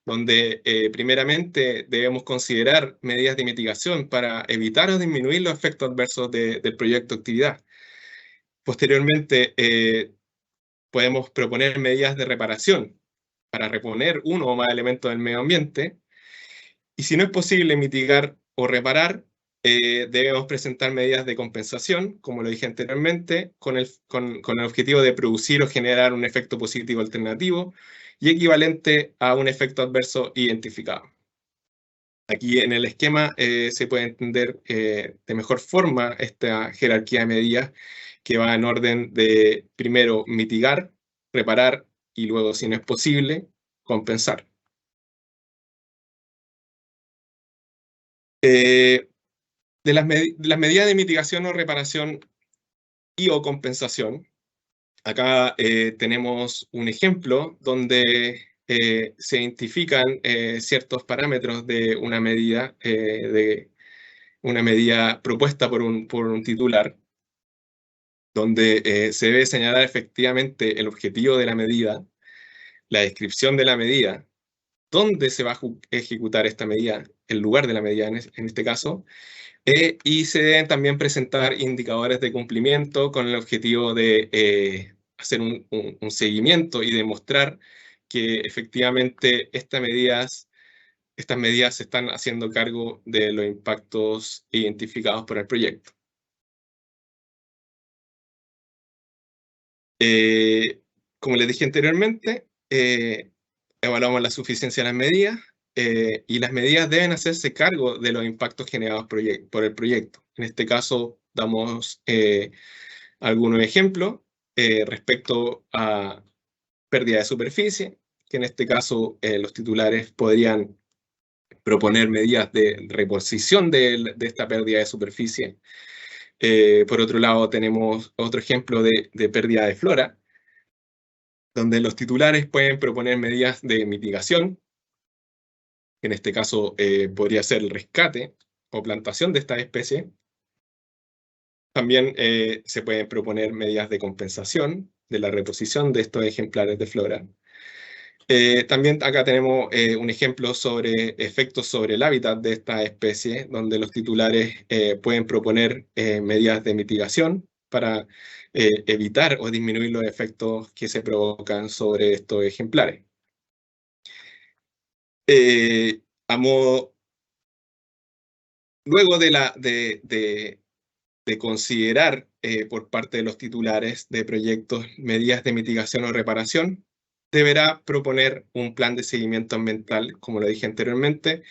donde primeramente debemos considerar medidas de mitigación para evitar o disminuir los efectos adversos del proyecto de actividad. Posteriormente, podemos proponer medidas de reparación para reponer uno o más elementos del medio ambiente, y si no es posible mitigar o reparar, debemos presentar medidas de compensación, como lo dije anteriormente, con el objetivo de producir o generar un efecto positivo alternativo y equivalente a un efecto adverso identificado. Aquí en el esquema se puede entender de mejor forma esta jerarquía de medidas, que va en orden de primero mitigar, reparar y luego, si no es posible, compensar. De las medidas de mitigación o reparación y o compensación, acá tenemos un ejemplo donde se identifican ciertos parámetros de una medida propuesta por un titular, donde se debe señalar efectivamente el objetivo de la medida, la descripción de la medida, dónde se va a ejecutar esta medida, el lugar de la medida en este caso, y se deben también presentar indicadores de cumplimiento con el objetivo de hacer un seguimiento y demostrar que efectivamente estas medidas se están haciendo cargo de los impactos identificados por el proyecto. Como les dije anteriormente, evaluamos la suficiencia de las medidas, y las medidas deben hacerse cargo de los impactos generados por el proyecto. En este caso, damos algunos ejemplos respecto a pérdida de superficie, que en este caso los titulares podrían proponer medidas de reposición de esta pérdida de superficie. Por otro lado, tenemos otro ejemplo de pérdida de flora, donde los titulares pueden proponer medidas de mitigación. En este caso podría ser el rescate o plantación de esta especie. También se pueden proponer medidas de compensación de la reposición de estos ejemplares de flora. También acá tenemos un ejemplo sobre efectos sobre el hábitat de esta especie, donde los titulares pueden proponer medidas de mitigación para evitar o disminuir los efectos que se provocan sobre estos ejemplares. Luego de considerar por parte de los titulares de proyectos medidas de mitigación o reparación, deberá proponer un plan de seguimiento ambiental, como lo dije anteriormente,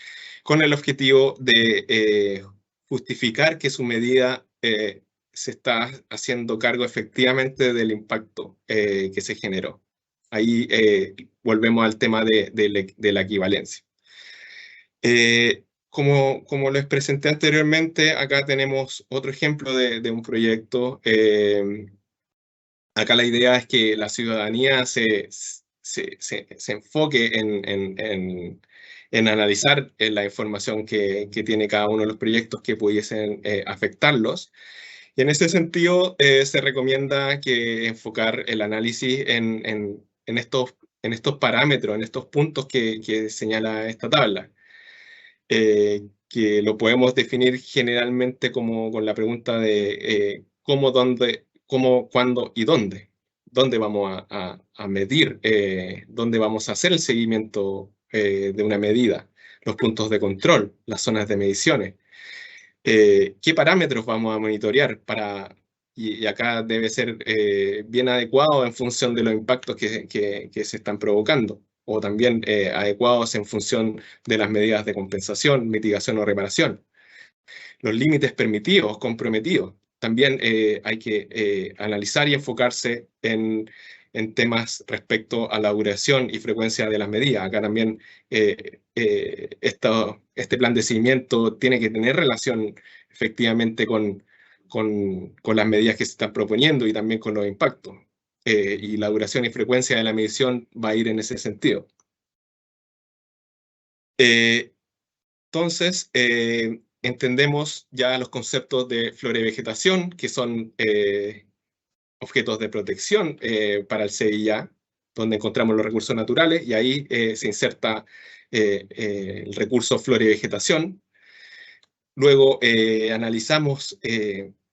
con el objetivo de justificar que su medida se está haciendo cargo efectivamente del impacto que se generó. Ahí volvemos al tema de la equivalencia. Como les presenté anteriormente, acá tenemos otro ejemplo de un proyecto. Acá la idea es que la ciudadanía se enfoque en analizar la información que tiene cada uno de los proyectos que pudiesen afectarlos. Y en ese sentido, se recomienda que enfocar el análisis en estos parámetros, en estos puntos que señala esta tabla. Que lo podemos definir generalmente como con la pregunta de cómo, dónde, cómo, cuándo y dónde. dónde vamos a medir, dónde vamos a hacer el seguimiento de una medida, los puntos de control, las zonas de mediciones, qué parámetros vamos a monitorear y acá debe ser bien adecuado en función de los impactos que se están provocando, o también adecuados en función de las medidas de compensación, mitigación o reparación. Los límites permitidos, comprometidos. También hay que analizar y enfocarse en temas respecto a la duración y frecuencia de las medidas. Acá también este plan de seguimiento tiene que tener relación efectivamente con las medidas que se están proponiendo y también con los impactos. Y la duración y frecuencia de la medición va a ir en ese sentido. Entonces, entendemos ya los conceptos de flora y vegetación, que son objetos de protección para el CIA, donde encontramos los recursos naturales, y ahí se inserta el recurso flora y vegetación. Luego analizamos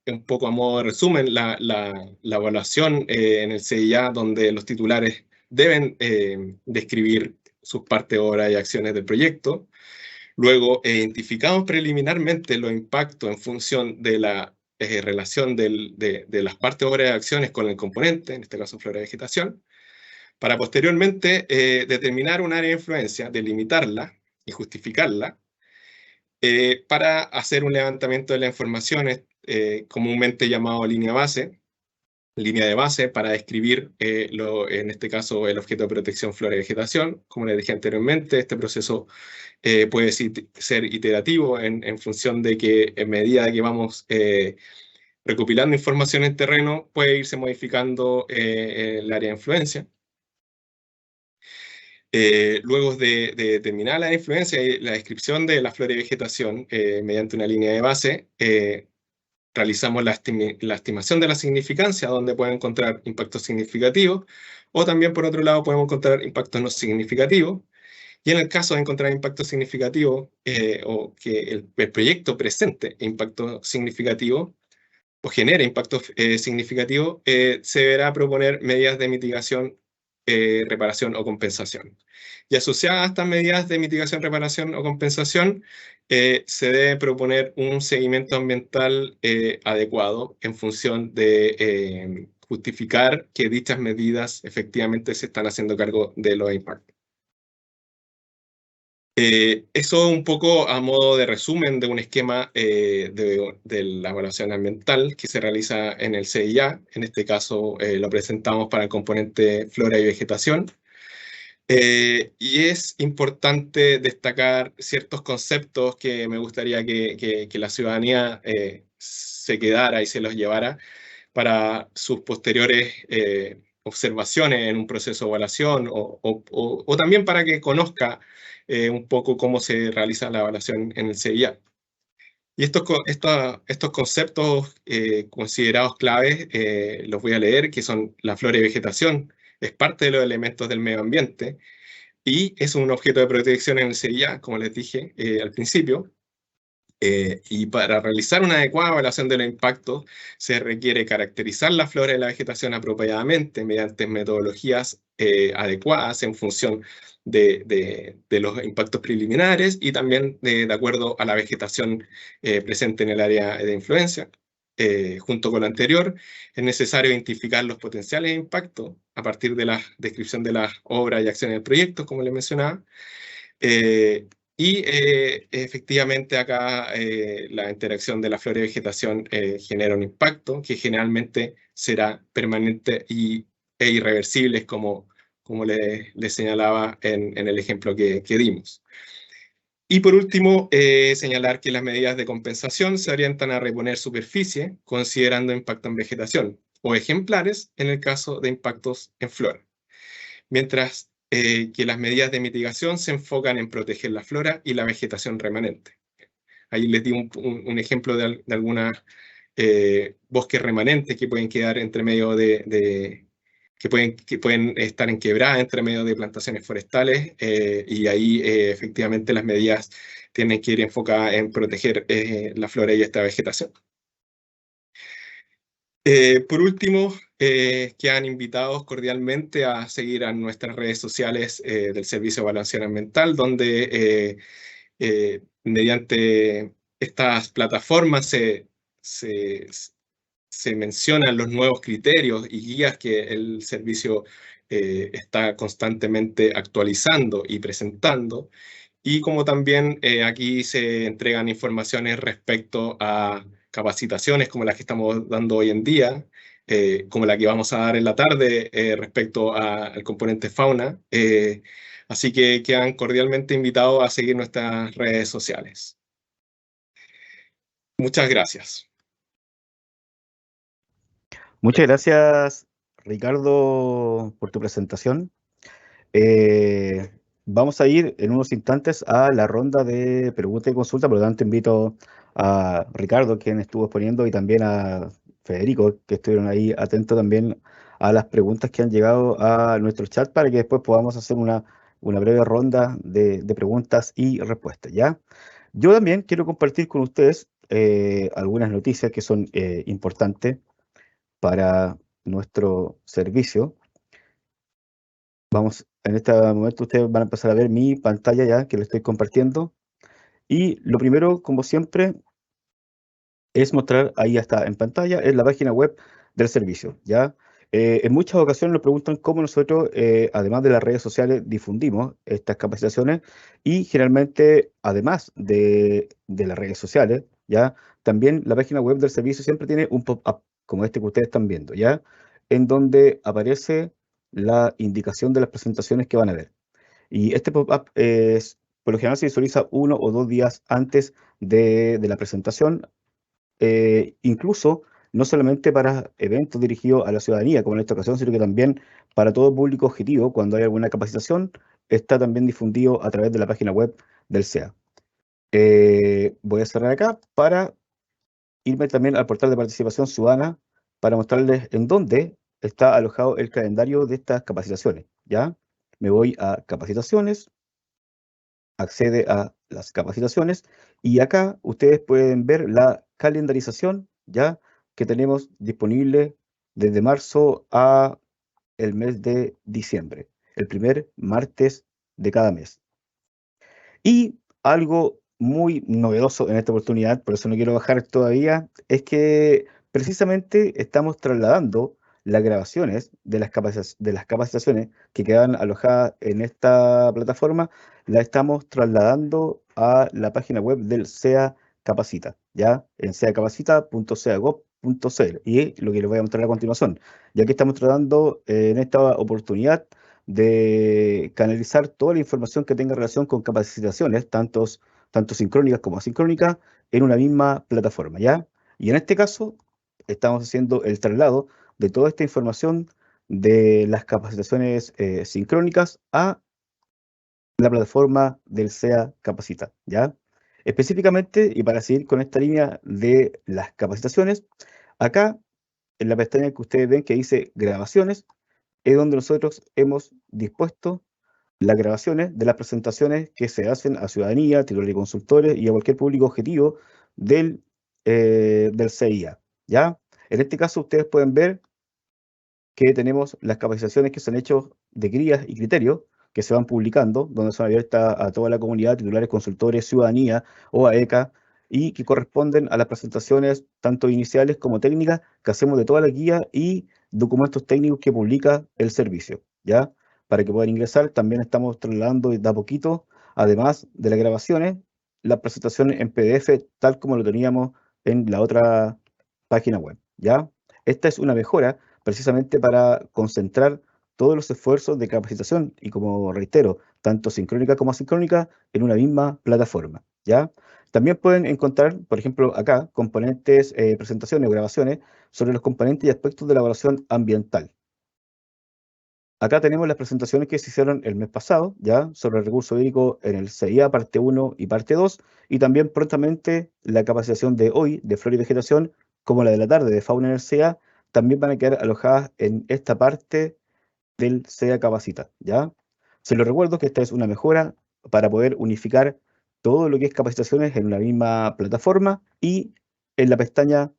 un poco a modo de resumen la evaluación en el CIA, donde los titulares deben describir sus partes, obras y acciones del proyecto. Luego, identificamos preliminarmente los impactos en función de la relación de las partes, obras y acciones con el componente, en este caso flora y vegetación, para posteriormente determinar un área de influencia, delimitarla y justificarla, para hacer un levantamiento de la información comúnmente llamado línea de base para describir, en este caso, el objeto de protección flora y vegetación. Como les dije anteriormente, este proceso puede ser iterativo en función de que en medida que vamos recopilando información en terreno, puede irse modificando el área de influencia. Luego de determinar la influencia y la descripción de la flora y vegetación mediante una línea de base, realizamos la estimación de la significancia, donde pueden encontrar impactos significativos, o también, por otro lado, podemos encontrar impactos no significativos. Y en el caso de encontrar impacto significativo o que el proyecto presente impacto significativo o genere impacto significativo, se deberá proponer medidas de mitigación, reparación o compensación. Y asociadas a estas medidas de mitigación, reparación o compensación, se debe proponer un seguimiento ambiental adecuado en función de justificar que dichas medidas efectivamente se están haciendo cargo de los impactos. Eso un poco a modo de resumen de un esquema de la evaluación ambiental que se realiza en el CIA. En este caso lo presentamos para el componente flora y vegetación. Y es importante destacar ciertos conceptos que me gustaría que la ciudadanía se quedara y se los llevara para sus posteriores observaciones en un proceso de evaluación o también para que conozca un poco cómo se realiza la evaluación en el CIA. Y estos conceptos considerados claves los voy a leer, que son la flora y vegetación, es parte de los elementos del medio ambiente y es un objeto de protección en el CIA, como les dije al principio. Y para realizar una adecuada evaluación de los impactos se requiere caracterizar la flora y la vegetación apropiadamente mediante metodologías adecuadas en función de los impactos preliminares y también de acuerdo a la vegetación presente en el área de influencia. Junto con lo anterior, es necesario identificar los potenciales impactos a partir de la descripción de las obras y acciones del proyecto, como les mencionaba. Y efectivamente acá la interacción de la flora y vegetación genera un impacto que generalmente será permanente e irreversible, como les señalaba en el ejemplo que dimos. Y por último, señalar que las medidas de compensación se orientan a reponer superficie considerando impacto en vegetación o ejemplares en el caso de impactos en flora. Mientras que las medidas de mitigación se enfocan en proteger la flora y la vegetación remanente. Ahí les di un ejemplo de algunas bosques remanentes que pueden quedar entre medio que pueden estar en quebrada entre medio de plantaciones forestales y ahí efectivamente las medidas tienen que ir enfocadas en proteger la flora y esta vegetación. Por último, quedan invitados cordialmente a seguir a nuestras redes sociales del Servicio de Evaluación Ambiental, donde mediante estas plataformas se, se mencionan los nuevos criterios y guías que el servicio está constantemente actualizando y presentando. Y como también aquí se entregan informaciones respecto a capacitaciones como las que estamos dando hoy en día, como la que vamos a dar en la tarde respecto al componente fauna. Así que quedan cordialmente invitados a seguir nuestras redes sociales. Muchas gracias. Muchas gracias, Ricardo, por tu presentación. Eh, Vamos a ir en unos instantes a la ronda de preguntas y consultas, por lo tanto invito a Ricardo, quien estuvo exponiendo, y también a Federico, que estuvieron ahí atentos también a las preguntas que han llegado a nuestro chat para que después podamos hacer una breve ronda de preguntas y respuestas, ¿ya? Yo también quiero compartir con ustedes algunas noticias que son importantes para nuestro servicio. Vamos, en este momento ustedes van a empezar a ver mi pantalla ya que le estoy compartiendo. Y lo primero, como siempre, es mostrar, ahí ya está en pantalla, es la página web del servicio, ¿ya? En muchas ocasiones nos preguntan cómo nosotros, además de las redes sociales, difundimos estas capacitaciones y generalmente, además de las redes sociales, ¿ya? También la página web del servicio siempre tiene un pop-up, como este que ustedes están viendo, ¿ya? En donde aparece la indicación de las presentaciones que van a ver. Y este pop-up por lo general se visualiza 1 o 2 días antes de la presentación, incluso no solamente para eventos dirigidos a la ciudadanía, como en esta ocasión, sino que también para todo público objetivo. Cuando hay alguna capacitación, está también difundido a través de la página web del SEA. Voy a cerrar acá para irme también al portal de participación ciudadana para mostrarles en dónde está alojado el calendario de estas capacitaciones. ¿Ya? Me voy a capacitaciones, accede a las capacitaciones y acá ustedes pueden ver la calendarización ya que tenemos disponible desde marzo a el mes de diciembre, el primer martes de cada mes. Y algo muy novedoso en esta oportunidad, por eso no quiero bajar todavía, es que precisamente estamos trasladando las grabaciones de de las capacitaciones que quedan alojadas en esta plataforma, las estamos trasladando a la página web del SEA Capacita, ya en seacapacita.seagov.cl. Y lo que les voy a mostrar a continuación, ya que estamos tratando en esta oportunidad de canalizar toda la información que tenga relación con capacitaciones, tanto sincrónicas como asincrónicas, en una misma plataforma, ¿ya? Y en este caso, estamos haciendo el traslado de toda esta información de las capacitaciones sincrónicas a la plataforma del SEA Capacita, ¿ya? Específicamente, y para seguir con esta línea de las capacitaciones, acá en la pestaña que ustedes ven que dice grabaciones, es donde nosotros hemos dispuesto las grabaciones de las presentaciones que se hacen a ciudadanía, titulares y consultores y a cualquier público objetivo del CIA, ¿ya? En este caso ustedes pueden ver que tenemos las capacitaciones que se han hecho de guías y criterios que se van publicando, donde son abiertas a toda la comunidad, titulares, consultores, ciudadanía o AECA, y que corresponden a las presentaciones tanto iniciales como técnicas que hacemos de toda la guía y documentos técnicos que publica el servicio, ¿ya? Para que puedan ingresar, también estamos trasladando de a poquito, además de las grabaciones, las presentaciones en PDF, tal como lo teníamos en la otra página web, ¿ya? Esta es una mejora precisamente para concentrar todos los esfuerzos de capacitación y, como reitero, tanto sincrónica como asincrónica en una misma plataforma, ¿ya? También pueden encontrar, por ejemplo, acá, componentes, presentaciones o grabaciones sobre los componentes y aspectos de la evaluación ambiental. Acá tenemos las presentaciones que se hicieron el mes pasado, ya, sobre el recurso hídrico en el CIA, parte 1 y parte 2, y también prontamente la capacitación de hoy de flora y vegetación, como la de la tarde de fauna en el CIA, también van a quedar alojadas en esta parte del SEA Capacita, ¿ya? Se lo recuerdo que esta es una mejora para poder unificar todo lo que es capacitaciones en una misma plataforma y en la pestaña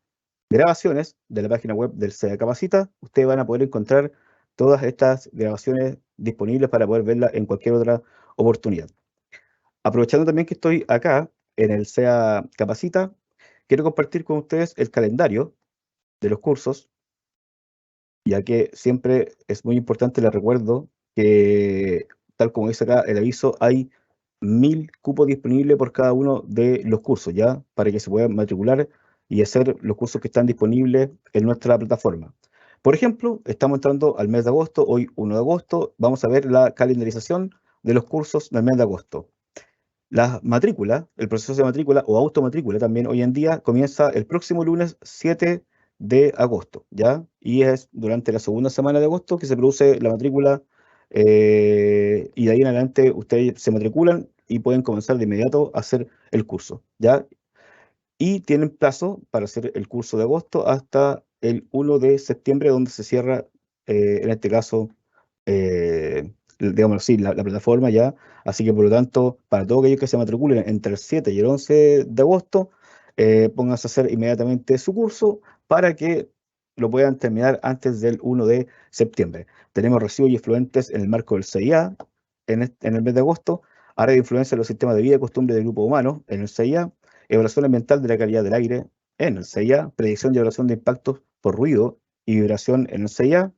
grabaciones de la página web del SEA Capacita, ustedes van a poder encontrar todas estas grabaciones disponibles para poder verlas en cualquier otra oportunidad. Aprovechando también que estoy acá en el SEA Capacita, quiero compartir con ustedes el calendario de los cursos, ya que siempre es muy importante, les recuerdo que, tal como dice acá el aviso, hay 1000 cupos disponibles por cada uno de los cursos, ¿ya? Para que se puedan matricular y hacer los cursos que están disponibles en nuestra plataforma. Por ejemplo, estamos entrando al mes de agosto, hoy 1 de agosto, vamos a ver la calendarización de los cursos del mes de agosto. La matrícula, el proceso de matrícula o automatrícula también hoy en día comienza el próximo lunes 7 de agosto, ¿ya? Y es durante la segunda semana de agosto que se produce la matrícula, y de ahí en adelante ustedes se matriculan y pueden comenzar de inmediato a hacer el curso, ¿ya? Y tienen plazo para hacer el curso de agosto hasta el 1 de septiembre, donde se cierra, en este caso, digamos así, la plataforma ya. Así que, por lo tanto, para todos aquellos que se matriculen entre el 7 y el 11 de agosto, pónganse a hacer inmediatamente su curso para que lo puedan terminar antes del 1 de septiembre. Tenemos recibos y efluentes en el marco del CIA en el mes de agosto, área de influencia de los sistemas de vida y costumbre del grupo humano en el CIA, evaluación ambiental de la calidad del aire en el CIA, predicción y evaluación de impactos por ruido y vibración en el CIA,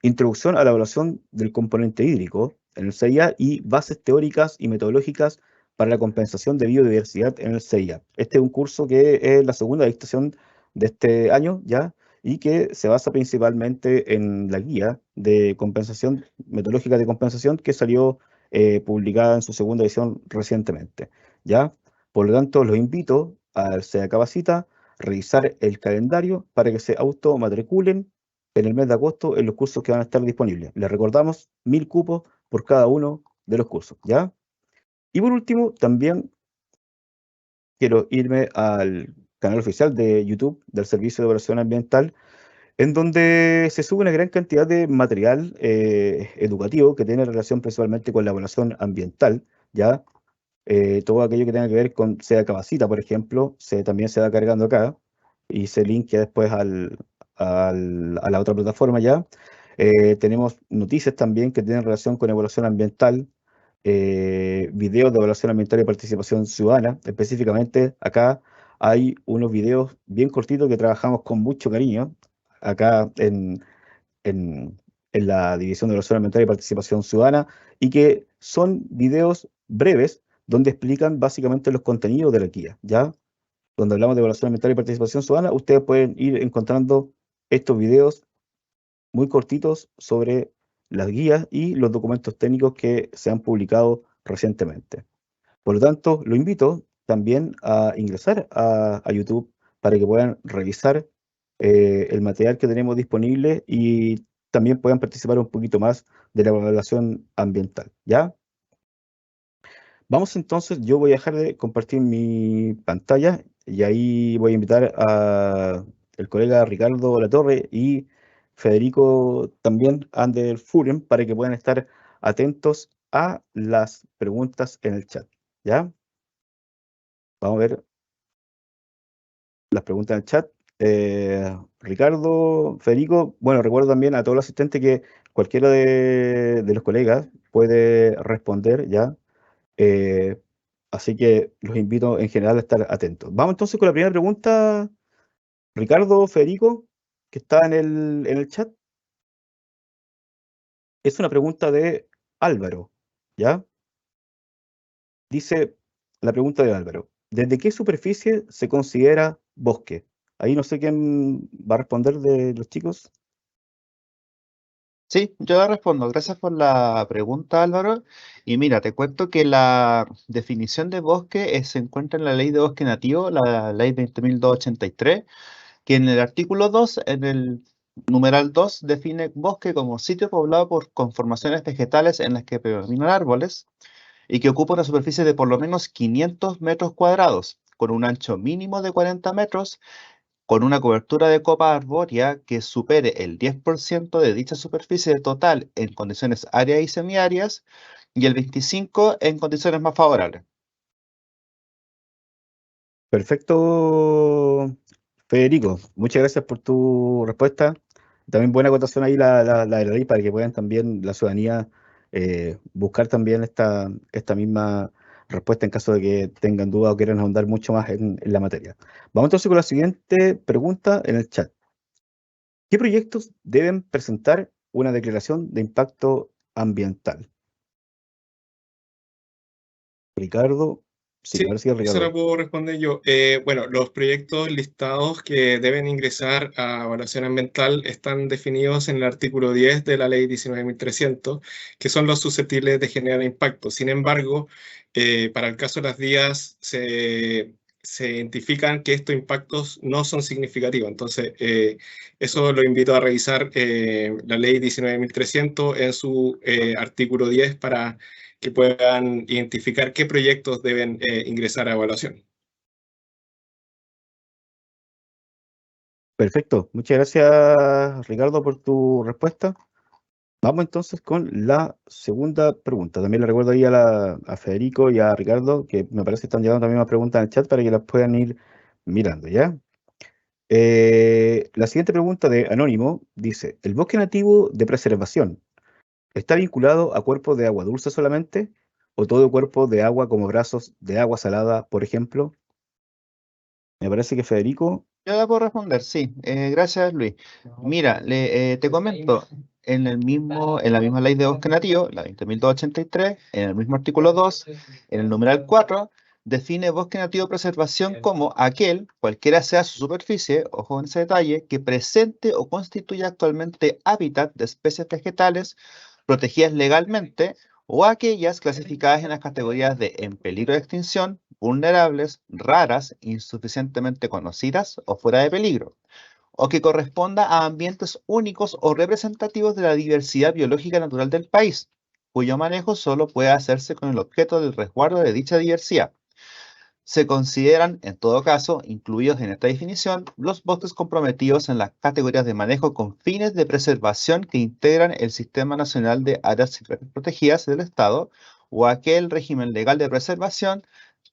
introducción a la evaluación del componente hídrico en el CIA y bases teóricas y metodológicas para la compensación de biodiversidad en el CIA. Este es un curso que es la segunda dictación de este año ya y que se basa principalmente en la guía de compensación, metodológica de compensación que salió, publicada en su segunda edición recientemente. ¿Ya? Por lo tanto, los invito al SEA Capacita, revisar el calendario para que se automatriculen en el mes de agosto en los cursos que van a estar disponibles. Les recordamos 1000 cupos por cada uno de los cursos, ¿ya? Y por último, también quiero irme al canal oficial de YouTube del Servicio de Evaluación Ambiental, en donde se sube una gran cantidad de material, educativo que tiene relación principalmente con la evaluación ambiental, ¿ya? Todo aquello que tenga que ver con SEA Capacita, por ejemplo, también se va cargando acá y se linkea después a la otra plataforma ya. Tenemos noticias también que tienen relación con evaluación ambiental, videos de evaluación ambiental y participación ciudadana. Específicamente, acá hay unos videos bien cortitos que trabajamos con mucho cariño acá en, en la División de Evaluación Ambiental y Participación Ciudadana, y que son videos breves donde explican básicamente los contenidos de la guía, ¿ya? Donde hablamos de evaluación ambiental y participación ciudadana, ustedes pueden ir encontrando estos videos muy cortitos sobre las guías y los documentos técnicos que se han publicado recientemente. Por lo tanto, lo invito también a ingresar a YouTube para que puedan revisar, el material que tenemos disponible y también puedan participar un poquito más de la evaluación ambiental, ¿ya? Vamos entonces, yo voy a dejar de compartir mi pantalla y ahí voy a invitar a el colega Ricardo Latorre y Federico también, Ander Furen, para que puedan estar atentos a las preguntas en el chat, ¿ya? Vamos a ver las preguntas en el chat. Ricardo, Federico, bueno, recuerdo también a todos los asistentes que cualquiera de los colegas puede responder ya. Eh, Así que los invito en general a estar atentos. Vamos entonces con la primera pregunta, Ricardo, Federico, que está en el chat. Es una pregunta de Álvaro, ¿ya? Dice la pregunta de Álvaro: ¿desde qué superficie se considera bosque? Ahí no sé quién va a responder de los chicos. Sí, yo respondo. Gracias por la pregunta, Álvaro. Y mira, te cuento que la definición de bosque se encuentra en la Ley de Bosque Nativo, la Ley 20.283, que en el artículo 2, en el numeral 2, define bosque como sitio poblado por conformaciones vegetales en las que predominan árboles y que ocupa una superficie de por lo menos 500 metros cuadrados, con un ancho mínimo de 40 metros, con una cobertura de copa arbórea que supere el 10% de dicha superficie total en condiciones áreas y semiáreas y el 25% en condiciones más favorables. Perfecto, Federico, muchas gracias por tu respuesta. También buena acotación ahí la de la ley para que puedan también la ciudadanía buscar también esta misma respuesta en caso de que tengan dudas o quieran ahondar mucho más en la materia. Vamos entonces con la siguiente pregunta en el chat. ¿Qué proyectos deben presentar una declaración de impacto ambiental? Ricardo, sí, Sí, ahora sí, esa la Ricardo. puedo responder yo. Bueno, los proyectos listados que deben ingresar a evaluación ambiental están definidos en el artículo 10 de la ley 19.300, que son los susceptibles de generar impacto. Sin embargo, para el caso de las vías se identifican que estos impactos no son significativos. Entonces, eso lo invito a revisar la ley 19.300 en su artículo 10 para que puedan identificar qué proyectos deben ingresar a evaluación. Perfecto, muchas gracias Ricardo por tu respuesta. Vamos entonces con la segunda pregunta. También le recuerdo ahí a Federico y a Ricardo que me parece que están llegando también más preguntas en el chat para que las puedan ir mirando, ¿ya? La siguiente pregunta de Anónimo dice, ¿el bosque nativo de preservación está vinculado a cuerpos de agua dulce solamente o todo cuerpo de agua como brazos de agua salada, por ejemplo? Me parece que Federico, Yo la puedo responder, sí. Gracias, Luis. Mira, te comento, en la misma ley de bosque nativo, la 20.283, en el mismo artículo 2, en el numeral 4, define bosque nativo de preservación como aquel, cualquiera sea su superficie, ojo en ese detalle, que presente o constituya actualmente hábitat de especies vegetales protegidas legalmente o aquellas clasificadas en las categorías de en peligro de extinción, vulnerables, raras, insuficientemente conocidas o fuera de peligro, o que corresponda a ambientes únicos o representativos de la diversidad biológica natural del país, cuyo manejo solo puede hacerse con el objeto del resguardo de dicha diversidad. Se consideran, en todo caso, incluidos en esta definición, los bosques comprometidos en las categorías de manejo con fines de preservación que integran el Sistema Nacional de Áreas Silvestres Protegidas del Estado o aquel régimen legal de preservación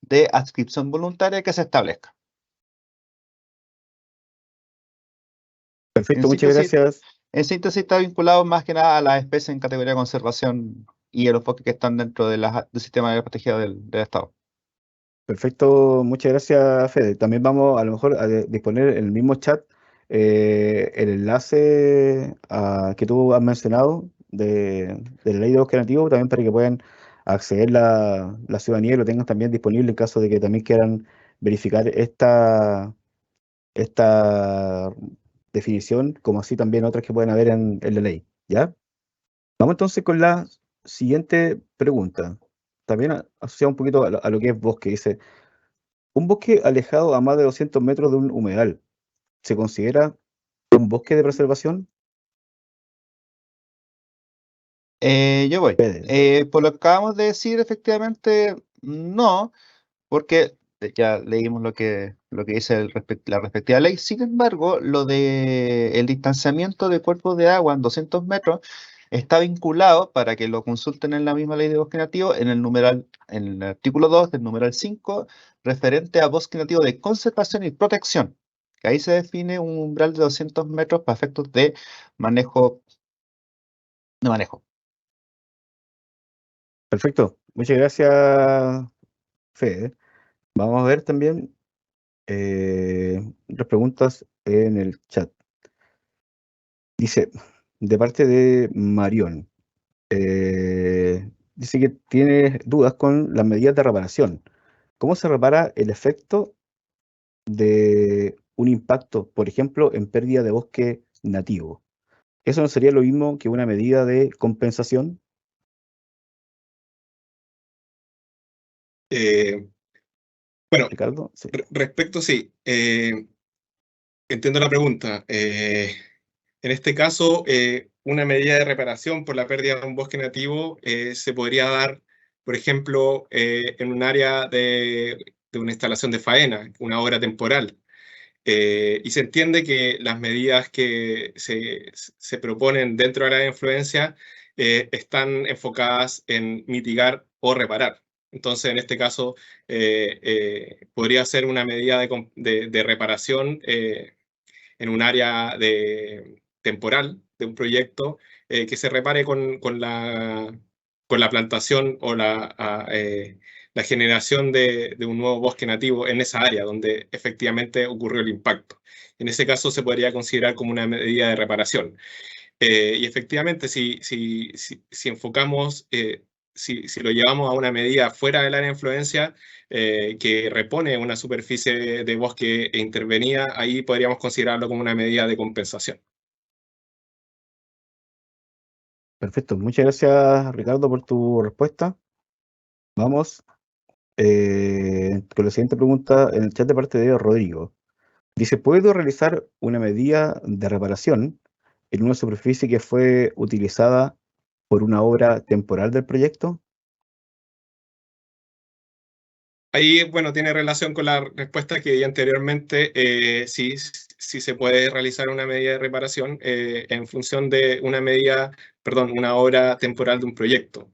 de adscripción voluntaria que se establezca. En perfecto, muchas síntesis, gracias. está vinculado más que nada a las especies en categoría de conservación y a los bosques que están dentro del Sistema de Áreas Protegidas del Estado. Perfecto, muchas gracias, Fede. También vamos a lo mejor a disponer en el mismo chat el enlace que tú has mencionado de la ley de bosque nativo, también para que puedan acceder la ciudadanía y lo tengan también disponible en caso de que también quieran verificar esta definición, como así también otras que pueden haber en la ley. ¿Ya? Vamos entonces con la siguiente pregunta. También asociado un poquito a lo que es bosque. Dice, un bosque alejado a más de 200 metros de un humedal, ¿se considera un bosque de preservación? Yo voy. Fede. Por lo que acabamos de decir, efectivamente, no, porque ya leímos lo que dice la respectiva ley. Sin embargo, lo de el distanciamiento de cuerpos de agua en 200 metros está vinculado, para que lo consulten en la misma ley de bosque nativo, en el artículo 2 del numeral 5, referente a bosque nativo de conservación y protección, que ahí se define un umbral de 200 metros para efectos de manejo. De manejo. Perfecto, muchas gracias, Fede. Vamos a ver también otras preguntas en el chat. Dice, de parte de Marión, dice que tiene dudas con las medidas de reparación. ¿Cómo se repara el efecto de un impacto, por ejemplo, en pérdida de bosque nativo? ¿Eso no sería lo mismo que una medida de compensación, Bueno, Ricardo? Sí. respecto, sí, entiendo la pregunta. En este caso, una medida de reparación por la pérdida de un bosque nativo se podría dar, por ejemplo, en un área de una instalación de faena, una obra temporal. Y se entiende que las medidas que se proponen dentro de la influencia están enfocadas en mitigar o reparar. Entonces, en este caso, podría ser una medida de reparación en un área temporal de un proyecto que se repare con la plantación o la generación de un nuevo bosque nativo en esa área donde efectivamente ocurrió el impacto. En ese caso se podría considerar como una medida de reparación. Y efectivamente, si enfocamos, si lo llevamos a una medida fuera del área de influencia, que repone una superficie de bosque intervenida, ahí podríamos considerarlo como una medida de compensación. Perfecto. Muchas gracias, Ricardo, por tu respuesta. Vamos con la siguiente pregunta en el chat de parte de Rodrigo. Dice, ¿puedo realizar una medida de reparación en una superficie que fue utilizada por una obra temporal del proyecto? Ahí, bueno, tiene relación con la respuesta que di anteriormente. Sí se puede realizar una medida de reparación en función de una obra temporal de un proyecto.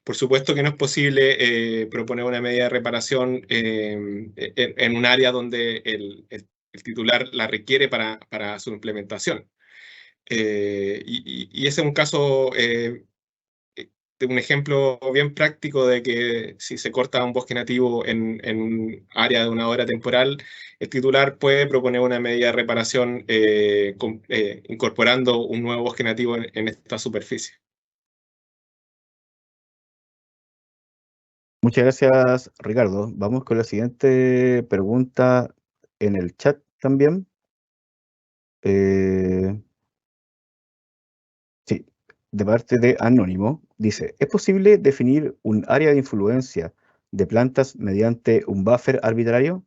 Por supuesto que no es posible proponer una medida de reparación en un área donde el titular la requiere para su implementación. Y ese es un caso de un ejemplo bien práctico de que si se corta un bosque nativo en un área de una obra temporal, el titular puede proponer una medida de reparación incorporando un nuevo bosque nativo en esta superficie. Muchas gracias, Ricardo. Vamos con la siguiente pregunta en el chat también. Sí, de parte de Anónimo. Dice, ¿es posible definir un área de influencia de plantas mediante un buffer arbitrario?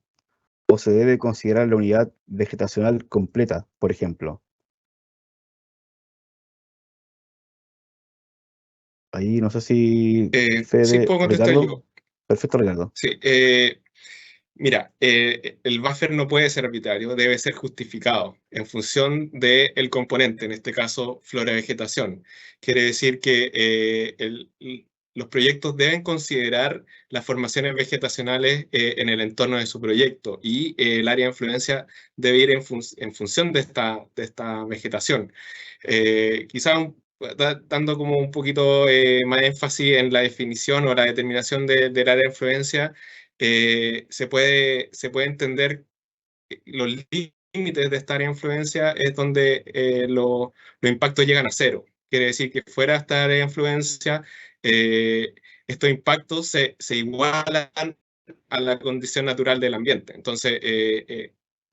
¿O se debe considerar la unidad vegetacional completa, por ejemplo? Ahí no sé si Sí, Fede, puedo contestar Ricardo. yo. Perfecto, Ricardo. Sí, mira, el buffer no puede ser arbitrario, debe ser justificado en función del componente, en este caso flora y vegetación. Quiere decir que los proyectos deben considerar las formaciones vegetacionales en el entorno de su proyecto y el área de influencia debe ir en función de esta vegetación. Quizá dando como un poquito más énfasis en la definición o la determinación del área de influencia, se puede entender que los límites de esta área de influencia es donde los impactos llegan a cero. Quiere decir que fuera de esta área de influencia, eh, estos impactos se igualan a la condición natural del ambiente. Entonces,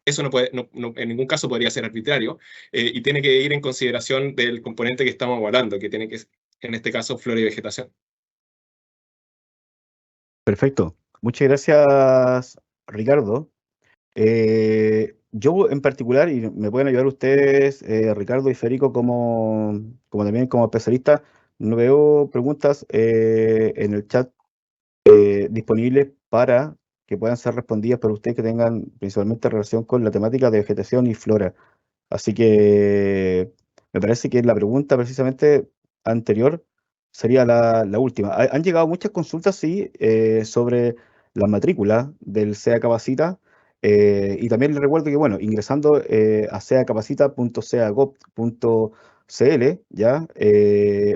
eso en ningún caso podría ser arbitrario y tiene que ir en consideración del componente que estamos evaluando, que tiene que, en este caso, flora y vegetación. Perfecto. Muchas gracias, Ricardo. Yo en particular, y me pueden ayudar ustedes, Ricardo y Federico, como también como especialista, no veo preguntas en el chat disponibles para que puedan ser respondidas por ustedes que tengan principalmente relación con la temática de vegetación y flora. Así que me parece que la pregunta precisamente anterior sería la última. Han llegado muchas consultas, sí, sobre la matrícula del SEA Capacita. Y también les recuerdo que, bueno, ingresando a seacapacita.seagov.cl, ya,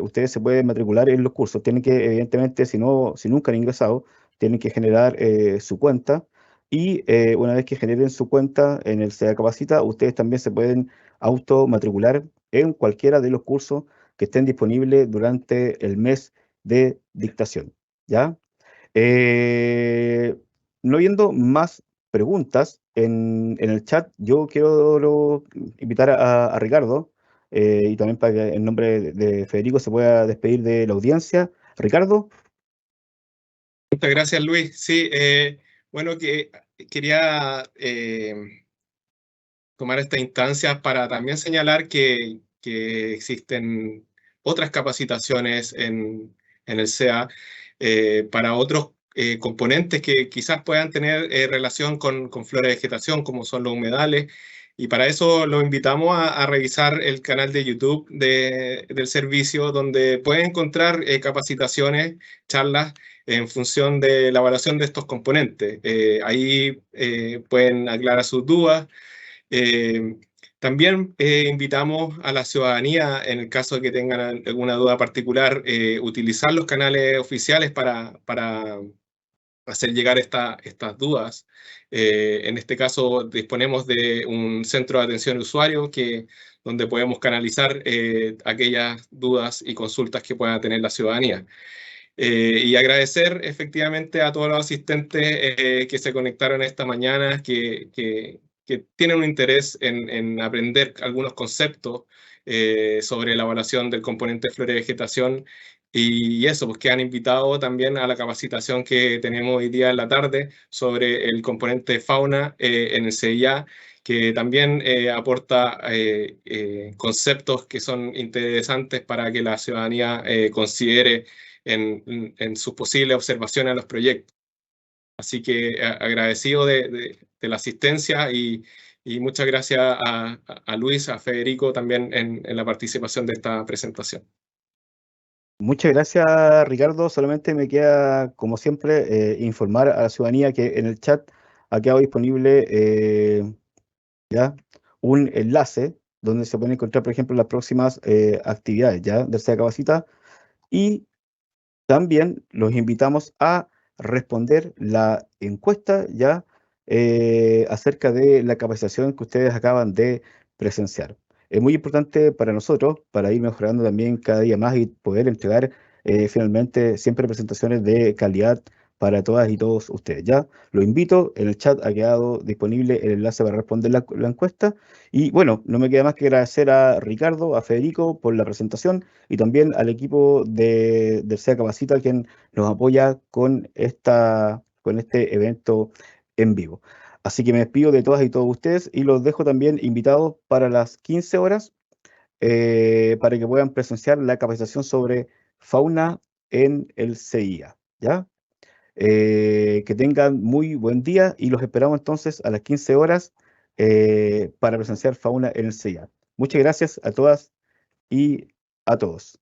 ustedes se pueden matricular en los cursos. Tienen que, evidentemente, si nunca han ingresado, tienen que generar su cuenta. Y una vez que generen su cuenta en el SEA Capacita, ustedes también se pueden automatricular en cualquiera de los cursos que estén disponibles durante el mes de dictación. ¿Ya? Eh, no viendo más preguntas en el chat, yo quiero invitar a Ricardo y también para que en nombre de Federico se pueda despedir de la audiencia. Ricardo. Muchas gracias, Luis. Sí, bueno, quería tomar esta instancia para también señalar que existen otras capacitaciones en el SEA para otros componentes que quizás puedan tener relación con flora y vegetación, como son los humedales. Y para eso los invitamos a revisar el canal de YouTube del servicio, donde pueden encontrar capacitaciones, charlas en función de la evaluación de estos componentes. Ahí pueden aclarar sus dudas. También invitamos a la ciudadanía, en el caso de que tengan alguna duda particular, utilizar los canales oficiales para hacer llegar estas dudas. En este caso disponemos de un centro de atención al usuario donde podemos canalizar aquellas dudas y consultas que pueda tener la ciudadanía. Y agradecer efectivamente a todos los asistentes que se conectaron esta mañana, que tienen un interés en aprender algunos conceptos sobre la evaluación del componente flora y vegetación. Y eso, pues que han invitado también a la capacitación que tenemos hoy día en la tarde sobre el componente fauna en el CIA, que también aporta conceptos que son interesantes para que la ciudadanía considere en sus posibles observaciones a los proyectos. Así que agradecido de la asistencia y muchas gracias a Luis, a Federico también en la participación de esta presentación. Muchas gracias, Ricardo. Solamente me queda, como siempre, informar a la ciudadanía que en el chat ha quedado disponible ya un enlace donde se pueden encontrar, por ejemplo, las próximas actividades ya del SEA Capacita, y también los invitamos a responder la encuesta ya acerca de la capacitación que ustedes acaban de presenciar. Es muy importante para nosotros, para ir mejorando también cada día más y poder entregar finalmente siempre presentaciones de calidad para todas y todos ustedes. Ya lo invito, en el chat ha quedado disponible el enlace para responder la encuesta. Y bueno, no me queda más que agradecer a Ricardo, a Federico por la presentación y también al equipo del SEA Capacita, quien nos apoya con este evento en vivo. Así que me despido de todas y todos ustedes y los dejo también invitados para las 15 horas para que puedan presenciar la capacitación sobre fauna en el CIA. ¿Ya? Que tengan muy buen día y los esperamos entonces a las 15 horas para presenciar fauna en el CIA. Muchas gracias a todas y a todos.